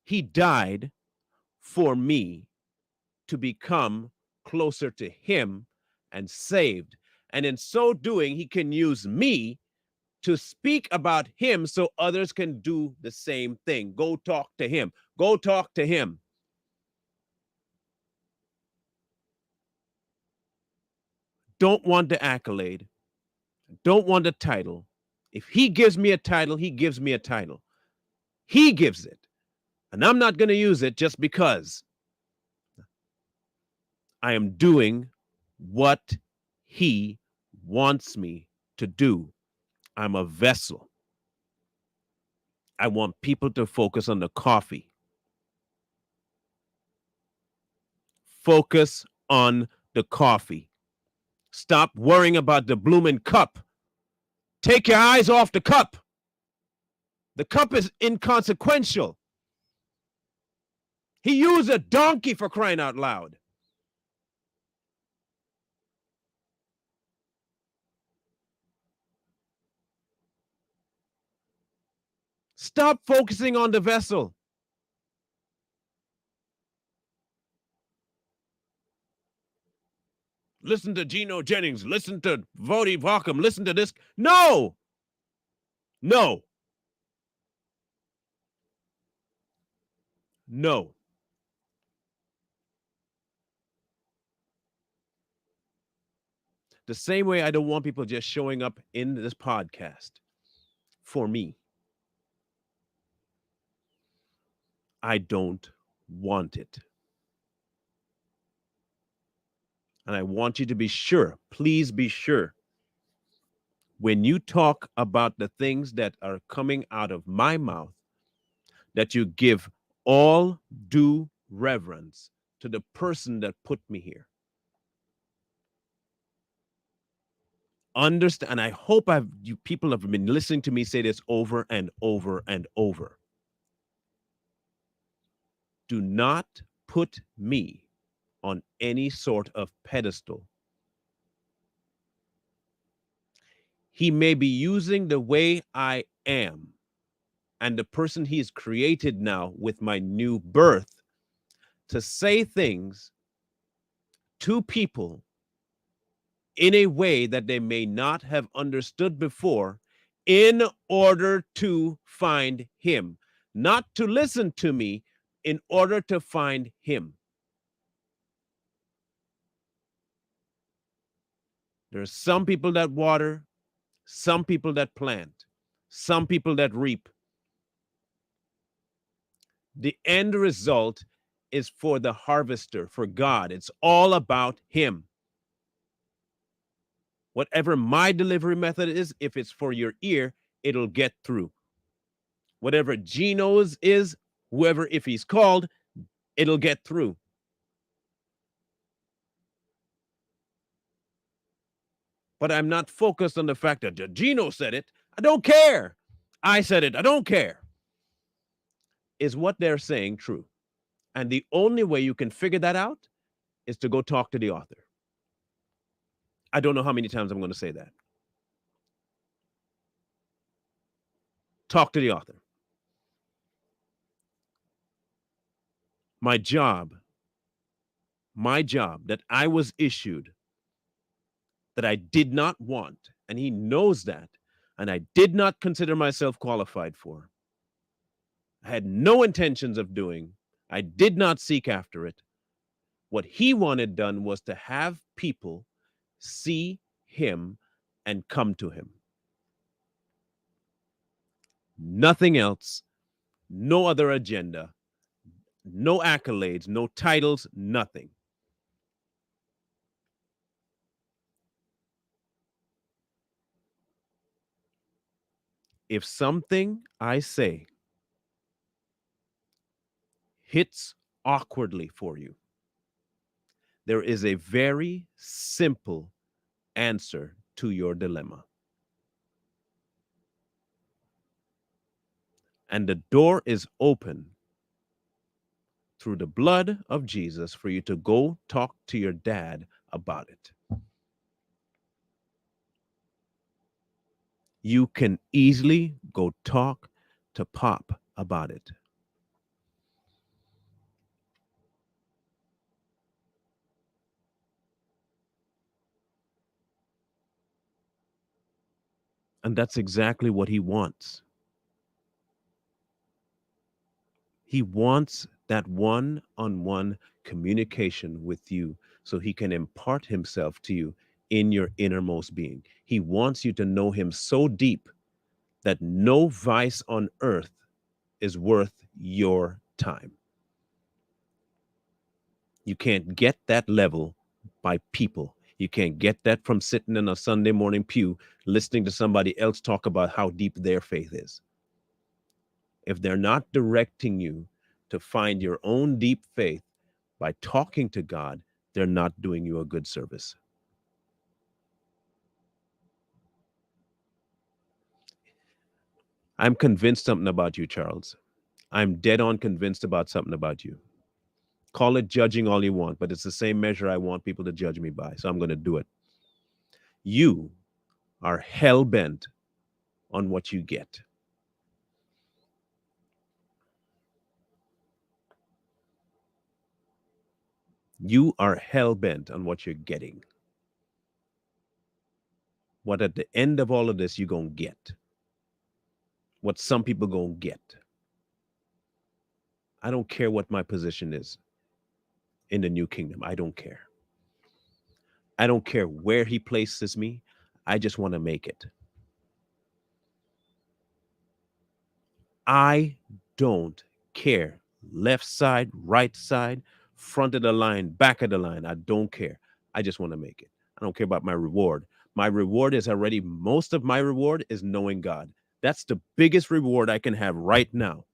He died for me to become closer to him and saved. And in so doing, he can use me to speak about him so others can do the same thing. Go talk to him. Go talk to him. Don't want the accolade. Don't want the title. If he gives me a title, he gives me a title. He gives it. And I'm not going to use it just because. I am doing what he wants me to do. I'm a vessel. I want people to focus on the coffee. Focus on the coffee. Stop worrying about the blooming cup. Take your eyes off the cup. The cup is inconsequential. He used a donkey, for crying out loud. Stop focusing on the vessel. Listen to Geno Jennings. Listen to Vodi Vakum. Listen to this. No. No. No. The same way I don't want people just showing up in this podcast for me. I don't want it. And I want you to be sure, please be sure, when you talk about the things that are coming out of my mouth, that you give all due reverence to the person that put me here. Understand, and I hope you people have been listening to me say this over and over and over. Do not put me on any sort of pedestal. He may be using the way I am and the person he's created now with my new birth to say things to people in a way that they may not have understood before in order to find him, not to listen to me, in order to find him. There's some people that water, some people that plant, some people that reap. The end result is for the harvester, for God. It's all about him. Whatever my delivery method is, if it's for your ear, it'll get through. Whatever Geno's is, whoever, if he's called, it'll get through. But I'm not focused on the fact that Geno said it. I don't care. I said it. I don't care. Is what they're saying true? And the only way you can figure that out is to go talk to the author. I don't know how many times I'm going to say that. Talk to the author. My job that I was issued, that I did not want, and he knows that, and I did not consider myself qualified for. I had no intentions of doing. I did not seek after it. What he wanted done was to have people see him and come to him. Nothing else, no other agenda, no accolades, no titles, nothing. If something I say hits awkwardly for you, there is a very simple answer to your dilemma. And the door is open through the blood of Jesus for you to go talk to your dad about it. You can easily go talk to Pop about it. And that's exactly what he wants. He wants that one-on-one communication with you so he can impart himself to you in your innermost being. He wants you to know him so deep that no vice on earth is worth your time. You can't get that level by people. You can't get that from sitting in a Sunday morning pew listening to somebody else talk about how deep their faith is. If they're not directing you to find your own deep faith by talking to God, they're not doing you a good service. I'm convinced something about you, Charles. I'm dead on convinced about something about you. Call it judging all you want, but it's the same measure I want people to judge me by. So I'm going to do it. You are hell bent on what you get. You are hell bent on what you're getting. What at the end of all of this, you're going to get. What some people going to get. I don't care what my position is in the new kingdom. I don't care. I don't care where he places me. I just want to make it. I don't care. Left side, right side, front of the line, back of the line. I don't care. I just want to make it. I don't care about my reward. My reward is already, most of my reward is knowing God. That's the biggest reward I can have right now.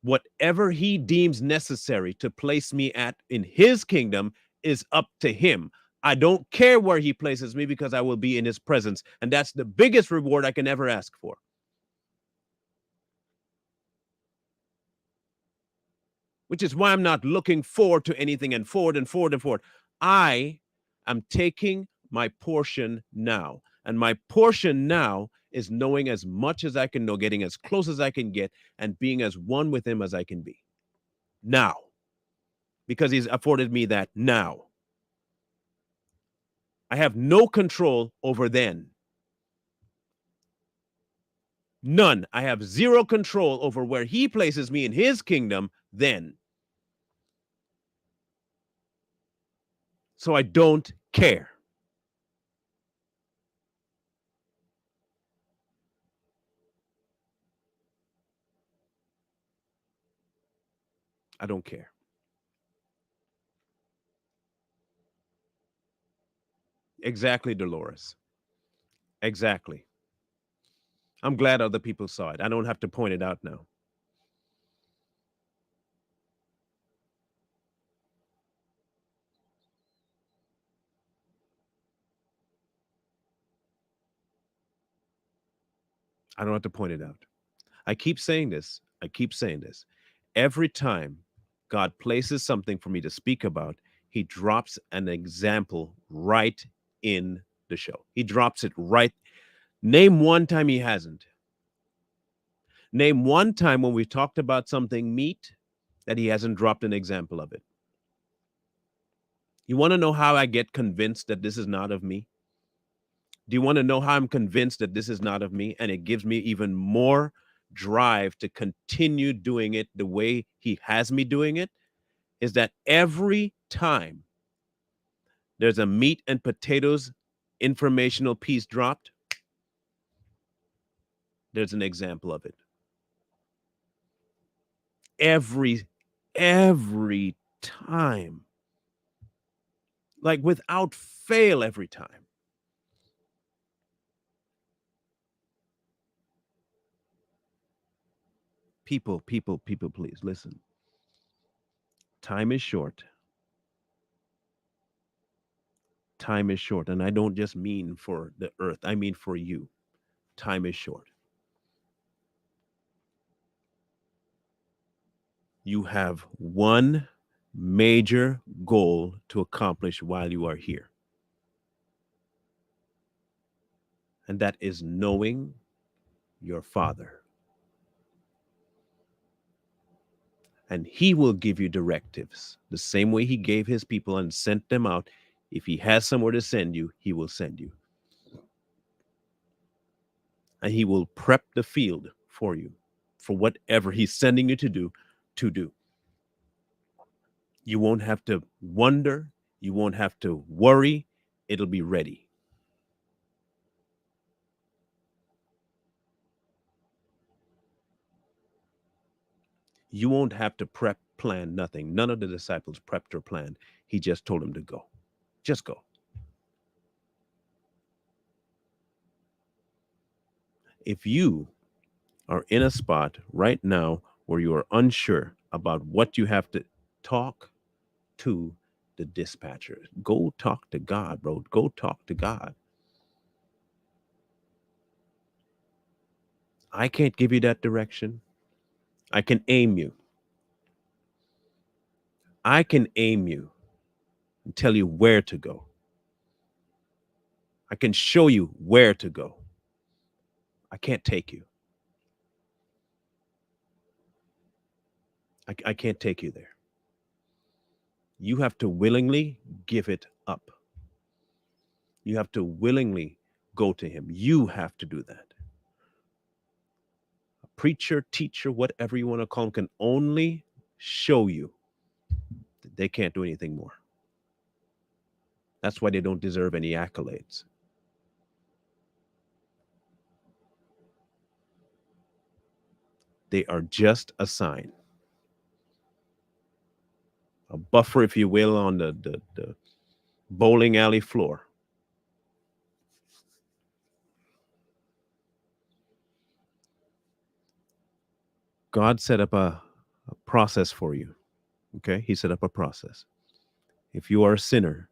Whatever he deems necessary to place me at in his kingdom is up to him. I don't care where he places me because I will be in his presence. And that's the biggest reward I can ever ask for. Which is why I'm not looking forward to anything and forward and forward and forward. I am taking my portion now. And my portion now is knowing as much as I can know, getting as close as I can get, and being as one with him as I can be. Now. Because he's afforded me that now. I have no control over then. None. I have zero control over where he places me in his kingdom then. So I don't care. I don't care. Exactly, Dolores. Exactly. I'm glad other people saw it. I don't have to point it out now. I don't have to point it out. I keep saying this. I keep saying this. Every time God places something for me to speak about, he drops an example right in the show. He drops it right. Name one time he hasn't. Name one time when we talked about something meat that he hasn't dropped an example of it. You want to know how I get convinced that this is not of me? Do you want to know how I'm convinced that this is not of me? And it gives me even more drive to continue doing it the way he has me doing it. Is that every time there's a meat and potatoes informational piece dropped, there's an example of it. Every every time. Like without fail every time. People, please listen. Time is short. Time is short. And I don't just mean for the earth, I mean for you. Time is short. You have one major goal to accomplish while you are here, and that is knowing your Father. And He will give you directives the same way He gave His people and sent them out. If He has somewhere to send you, He will send you. And He will prep the field for you for whatever He's sending you to do, to do. You won't have to wonder, you won't have to worry, it'll be ready. You won't have to prep, plan nothing. None of the disciples prepped or planned. He just told them to go. Just go. If you are in a spot right now where you are unsure about what you have to talk to the dispatcher, go talk to God, bro. Go talk to God. I can't give you that direction. I can aim you. I can aim you and tell you where to go. I can show you where to go. I can't take you. I can't take you there. You have to willingly give it up. You have to willingly go to him. You have to do that. A preacher, teacher, whatever you want to call him, can only show you that they can't do anything more. That's why they don't deserve any accolades. They are just a sign, a buffer, if you will, on the bowling alley floor. God set up a process for you. Okay? He set up a process. If you are a sinner,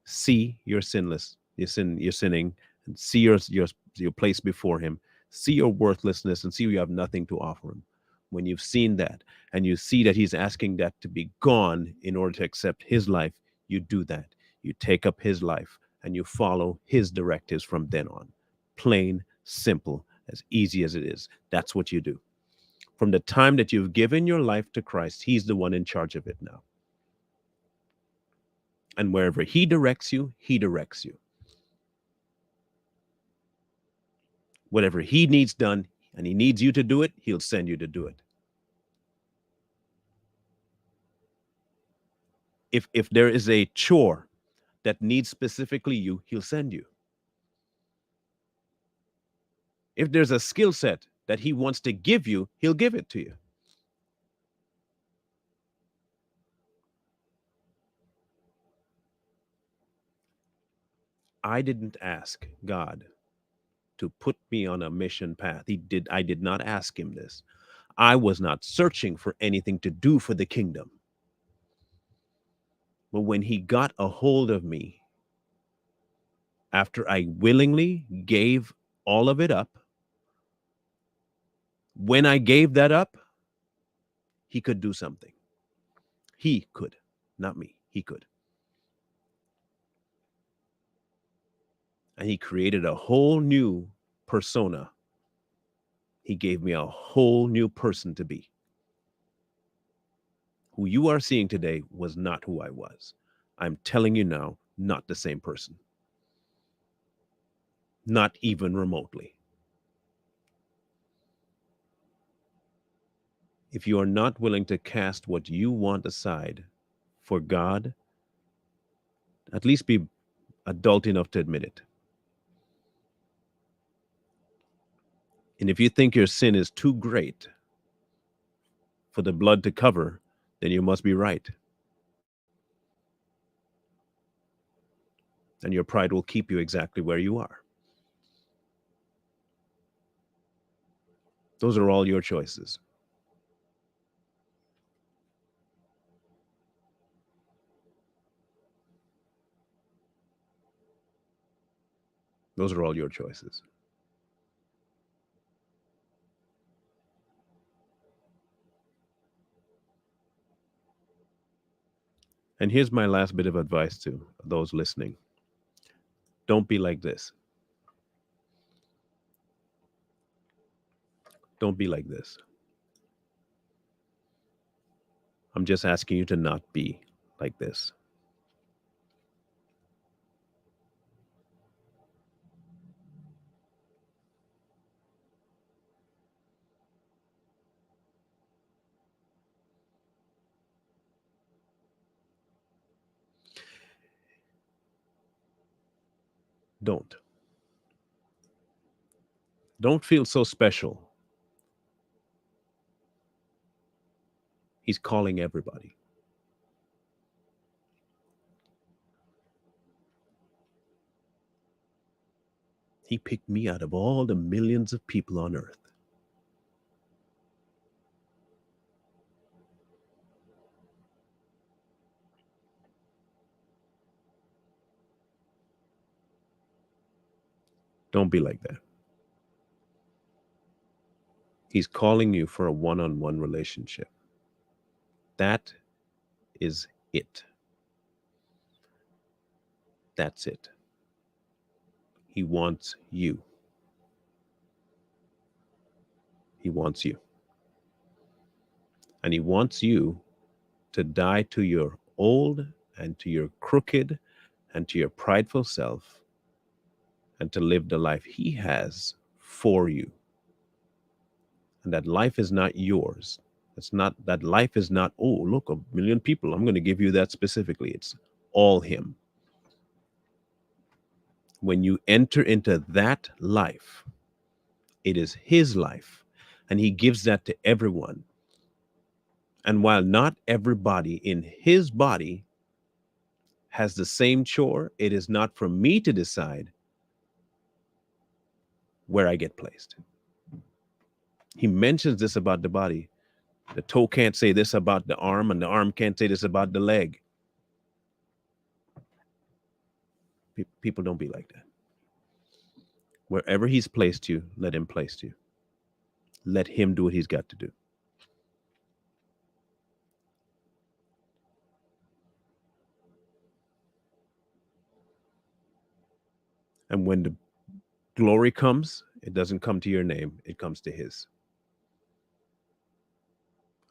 see your sinless, you're sinning, and see your place before him, see your worthlessness, and see you have nothing to offer him. When you've seen that and you see that he's asking that to be gone in order to accept his life, you do that. You take up his life and you follow his directives from then on. Plain, simple, as easy as it is. That's what you do. From the time that you've given your life to Christ, he's the one in charge of it now. And wherever he directs you, he directs you. Whatever he needs done and he needs you to do it, he'll send you to do it. If there is a chore that needs specifically you, he'll send you. If there's a skill set that he wants to give you, he'll give it to you. I didn't ask God to put me on a mission path. I did not ask him this. I was not searching for anything to do for the kingdom. But when he got a hold of me, after I willingly gave all of it up, when I gave that up, he could do something. He could, not me. He could. And he created a whole new persona. He gave me a whole new person to be. Who you are seeing today was not who I was. I'm telling you now, not the same person. Not even remotely. If you are not willing to cast what you want aside for God, at least be adult enough to admit it. And if you think your sin is too great for the blood to cover, then you must be right. And your pride will keep you exactly where you are. Those are all your choices. Those are all your choices. And here's my last bit of advice to those listening. Don't be like this. Don't be like this. I'm just asking you to not be like this. Don't. Don't feel so special. He's calling everybody. He picked me out of all the millions of people on earth. Don't be like that. He's calling you for a one on one relationship. That is it. That's it. He wants you. He wants you. And he wants you to die to your old and to your crooked and to your prideful self and to live the life he has for you. And that life is not yours. It's not that life is not, oh, look, a million people. I'm going to give you that specifically. It's all him. When you enter into that life, it is his life. And he gives that to everyone. And while not everybody in his body has the same chore, it is not for me to decide where I get placed. He mentions this about the body. The toe can't say this about the arm, and the arm can't say this about the leg. People don't be like that. Wherever he's placed you, let him place you. Let him do what he's got to do. And when the glory comes, it doesn't come to your name, it comes to his.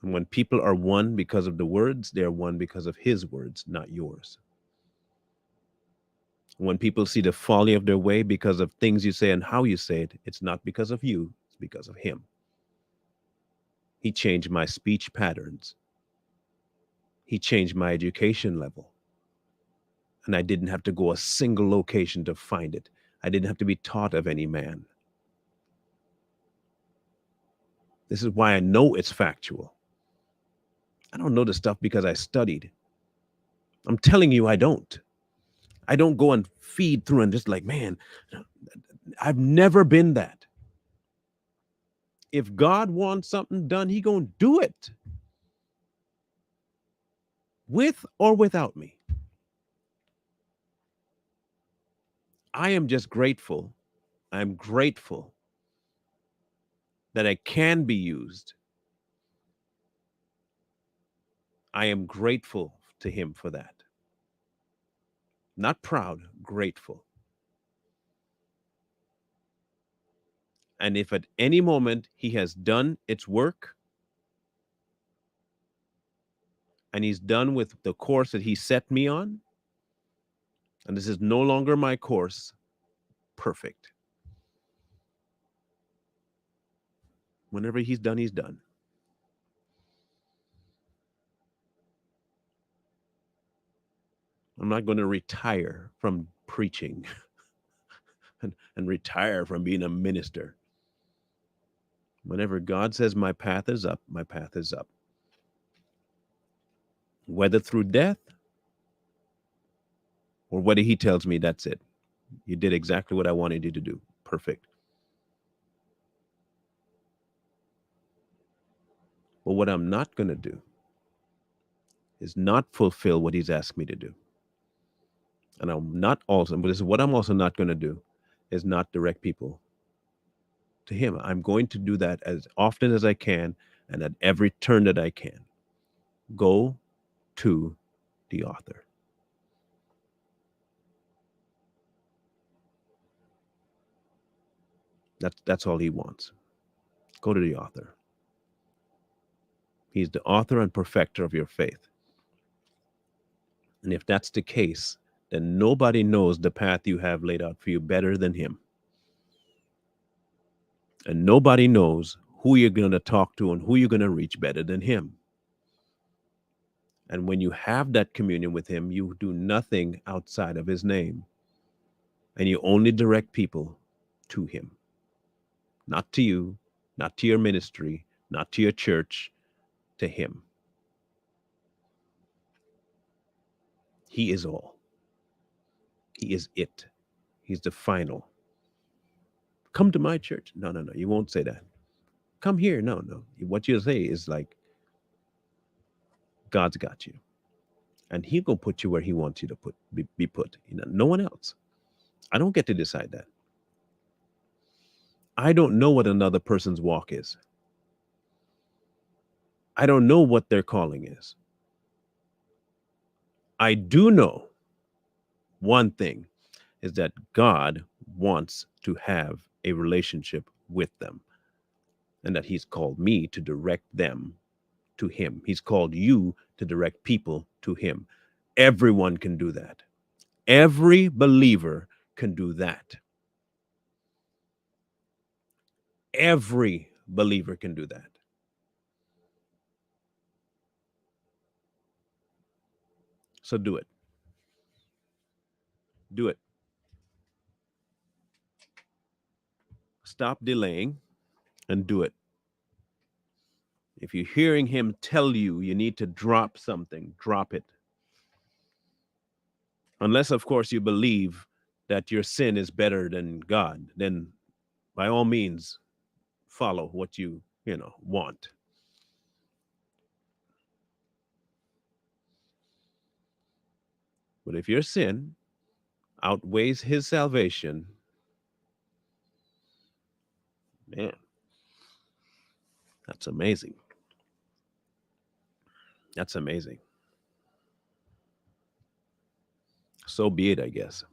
And when people are one because of the words, they're one because of his words, not yours. When people see the folly of their way because of things you say and how you say it, it's not because of you, it's because of him. He changed my speech patterns. He changed my education level. And I didn't have to go a single location to find it. I didn't have to be taught of any man. This is why I know it's factual. I don't know the stuff because I studied. I'm telling you, I don't. I don't go and feed through and just like, man, I've never been that. If God wants something done, he gonna do it with or without me. I am just grateful. I'm grateful that I can be used. I am grateful to him for that. Not proud, grateful. And if at any moment he has done its work and he's done with the course that he set me on, and this is no longer my course, perfect. Whenever he's done, he's done. I'm not going to retire from preaching and retire from being a minister. Whenever God says my path is up, my path is up. Whether through death or whether he tells me that's it. You did exactly what I wanted you to do. Perfect. But what I'm not going to do is not fulfill what he's asked me to do. And I'm not also, but this is what I'm also not going to do is not direct people to him. I'm going to do that as often as I can and at every turn that I can. Go to the author. That's all he wants. Go to the author. He's the author and perfecter of your faith. And if that's the case, then nobody knows the path you have laid out for you better than him. And nobody knows who you're going to talk to and who you're going to reach better than him. And when you have that communion with him, you do nothing outside of his name. And you only direct people to him, not to you, not to your ministry, not to your church, to him. He is all. He is it. He's the final. come to my church. No, no, no. You won't say that. Come here. No, no. What you'll say is like, God's got you, and He gonna put you where He wants you to be put. No one else. I don't get to decide that. I don't know what another person's walk is. I don't know what their calling is. I do know one thing is that God wants to have a relationship with them, and that He's called me to direct them to Him. He's called you to direct people to Him. Everyone can do that. Every believer can do that. Every believer can do that. So do it. Do it. Stop delaying and do it. If you're hearing Him tell you you need to drop something, drop it. Unless, of course, you believe that your sin is better than God, then by all means follow what you want. But if your sin outweighs His salvation, man, that's amazing. That's amazing. So be it, I guess.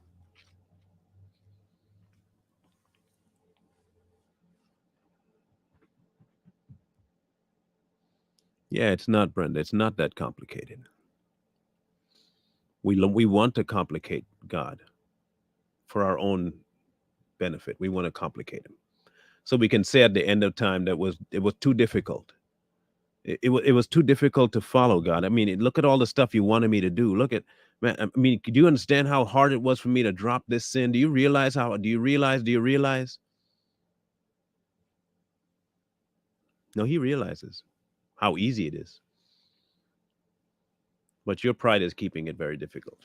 Yeah, it's not, Brenda. It's not that complicated. We want to complicate God for our own benefit. We want to complicate Him, so we can say at the end of time that it was too difficult. It was too difficult to follow God. I mean, look at all the stuff you wanted me to do. Look at, man. I mean, do you understand how hard it was for me to drop this sin? Do you realize how? Do you realize? Do you realize? No, He realizes how easy it is, but your pride is keeping it very difficult.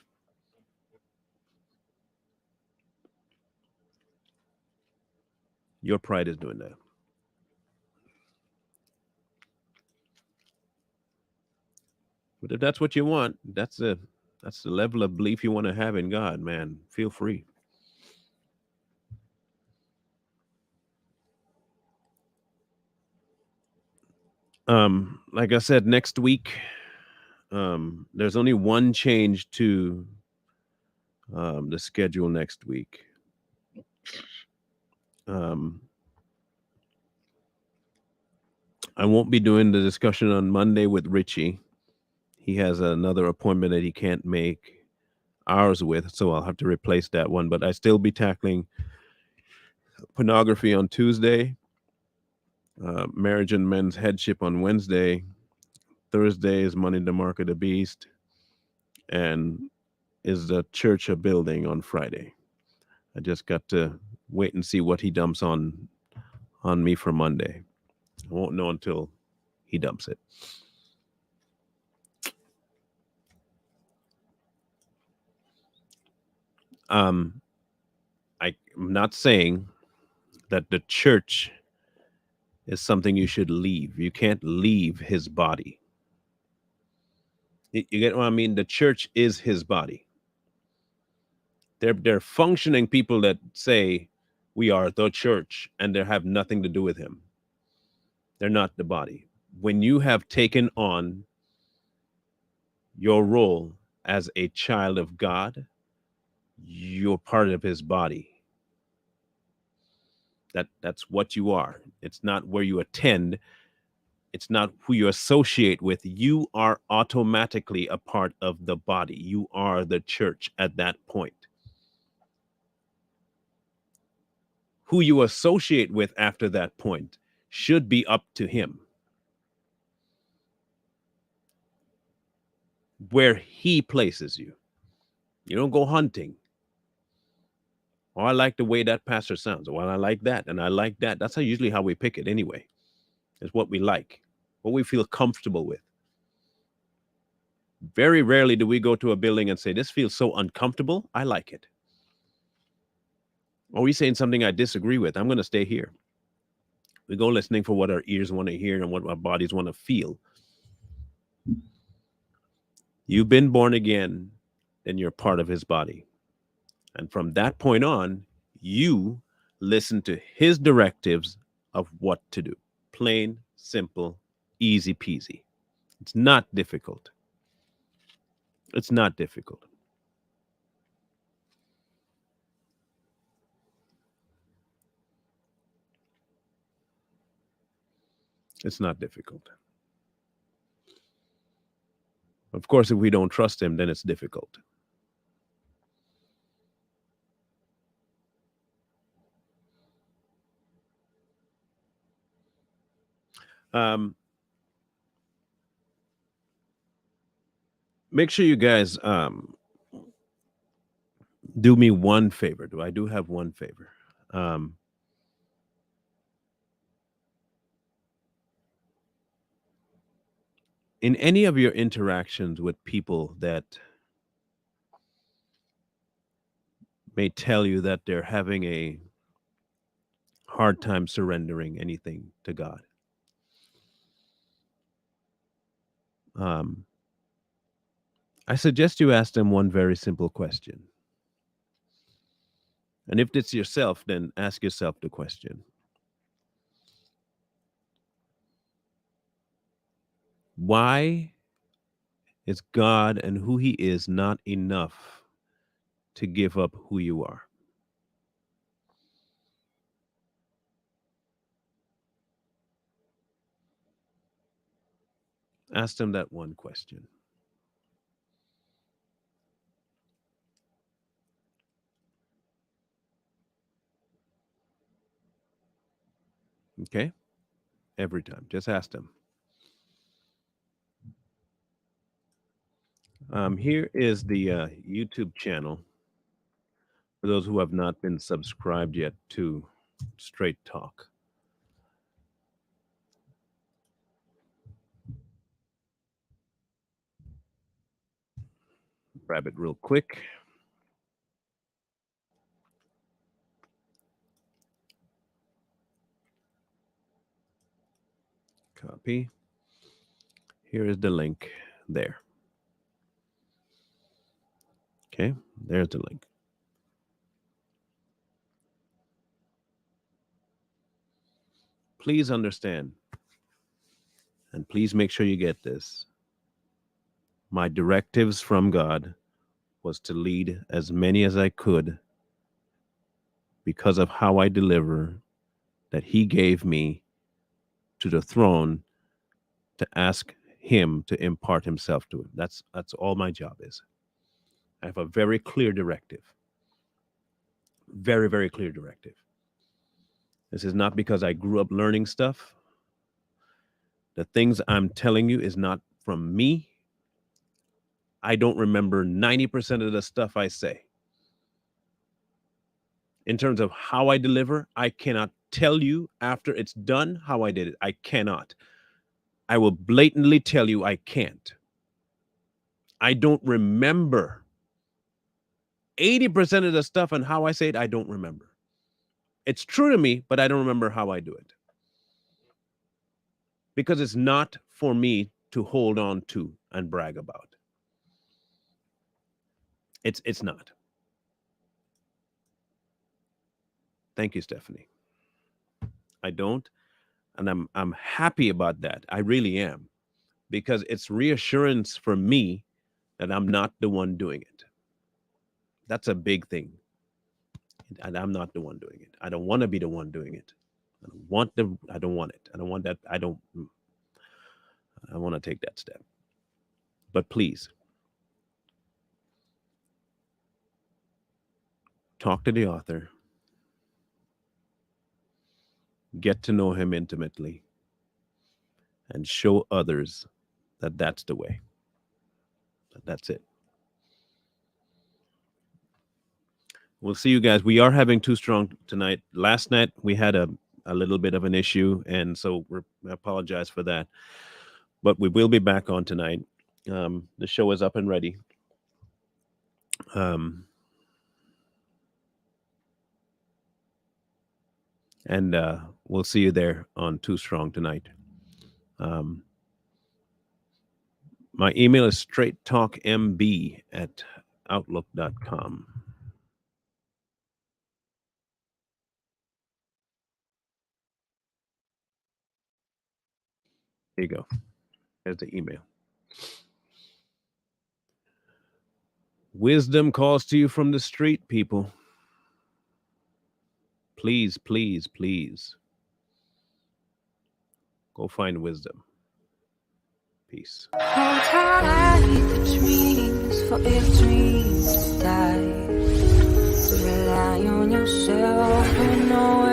Your pride is doing that. But if that's what you want, that's the level of belief you want to have in God, man. Feel free. Like I said, next week, there's only one change to the schedule next week. Um, I won't be doing the discussion on Monday with Richie. He has another appointment that he can't make ours with, so I'll have to replace that one. But I still be tackling pornography on Tuesday, marriage and men's headship on Wednesday. Thursday is Money to Market the Beast, and is the church a building on Friday. I just got to wait and see what he dumps on me for Monday. I won't know until he dumps it. Um, I'm not saying that the church is something you should leave. You can't leave His body. You get what I mean? The church is His body. They're functioning people that say we are the church, and they have nothing to do with Him. They're not the body. When you have taken on your role as a child of God, you're part of His body. That's what you are. It's not where you attend. It's not who you associate with. You are automatically a part of the body. You are the church at that point. Who you associate with after that point should be up to Him. Where He places you. You don't go hunting. Oh, I like the way that pastor sounds. Well, I like that, and I like that. That's usually how we pick it anyway. It's what we like, what we feel comfortable with. Very rarely do we go to a building and say, this feels so uncomfortable. I like it. Are we saying something I disagree with? I'm going to stay here. We go listening for what our ears want to hear and what our bodies want to feel. You've been born again, then you're part of his body. And from that point on, you listen to his directives of what to do. Plain, simple, easy peasy. It's not difficult. It's not difficult. It's not difficult. Of course, if we don't trust him, then it's difficult. Um, Make sure you guys do me one favor. I do have one favor. Um, in any of your interactions with people that may tell you that they're having a hard time surrendering anything to God, um, I suggest you ask them one very simple question. And if it's yourself, then ask yourself the question: why is God and who he is not enough to give up who you are? Ask them that one question. Okay? Every time. Just ask them. Here is the YouTube channel for those who have not been subscribed yet to Straight Talk. Grab it real quick. Copy. Here is the link there. Okay, there's the link. Please understand, and please make sure you get this. My directives from God was to lead as many as I could because of how I deliver that he gave me to the throne to ask him to impart himself to him. That's all my job is. I have a very clear directive. Very, very clear directive. This is not because I grew up learning stuff. The things I'm telling you is not from me. I don't remember 90% of the stuff I say. In terms of how I deliver, I cannot tell you after it's done how I did it. I cannot. I will blatantly tell you I can't. I don't remember 80% of the stuff and how I say it. I don't remember. It's true to me, but I don't remember how I do it because it's not for me to hold on to and brag about. It's not. Thank you, Stephanie. I don't, and I'm happy about that. I really am because it's reassurance for me that I'm not the one doing it. That's a big thing. And I'm not the one doing it. I don't want to be the one doing it. I don't want it. I don't want that. I want to take that step. But please talk to the author, get to know him intimately, and show others that that's the way. That's it. We'll see you guys. We are having Too Strong tonight. Last night we had a little bit of an issue, and so I apologize for that. But we will be back on tonight. The show is up and ready. Um, And we'll see you there on Too Strong tonight. Um, my email is straighttalkmb@outlook.com. Here you go. There's the email. Wisdom calls to you from the street, people. Please, please, please go find wisdom. Peace. Hold tight the dreams, for if dreams die, rely on yourself and know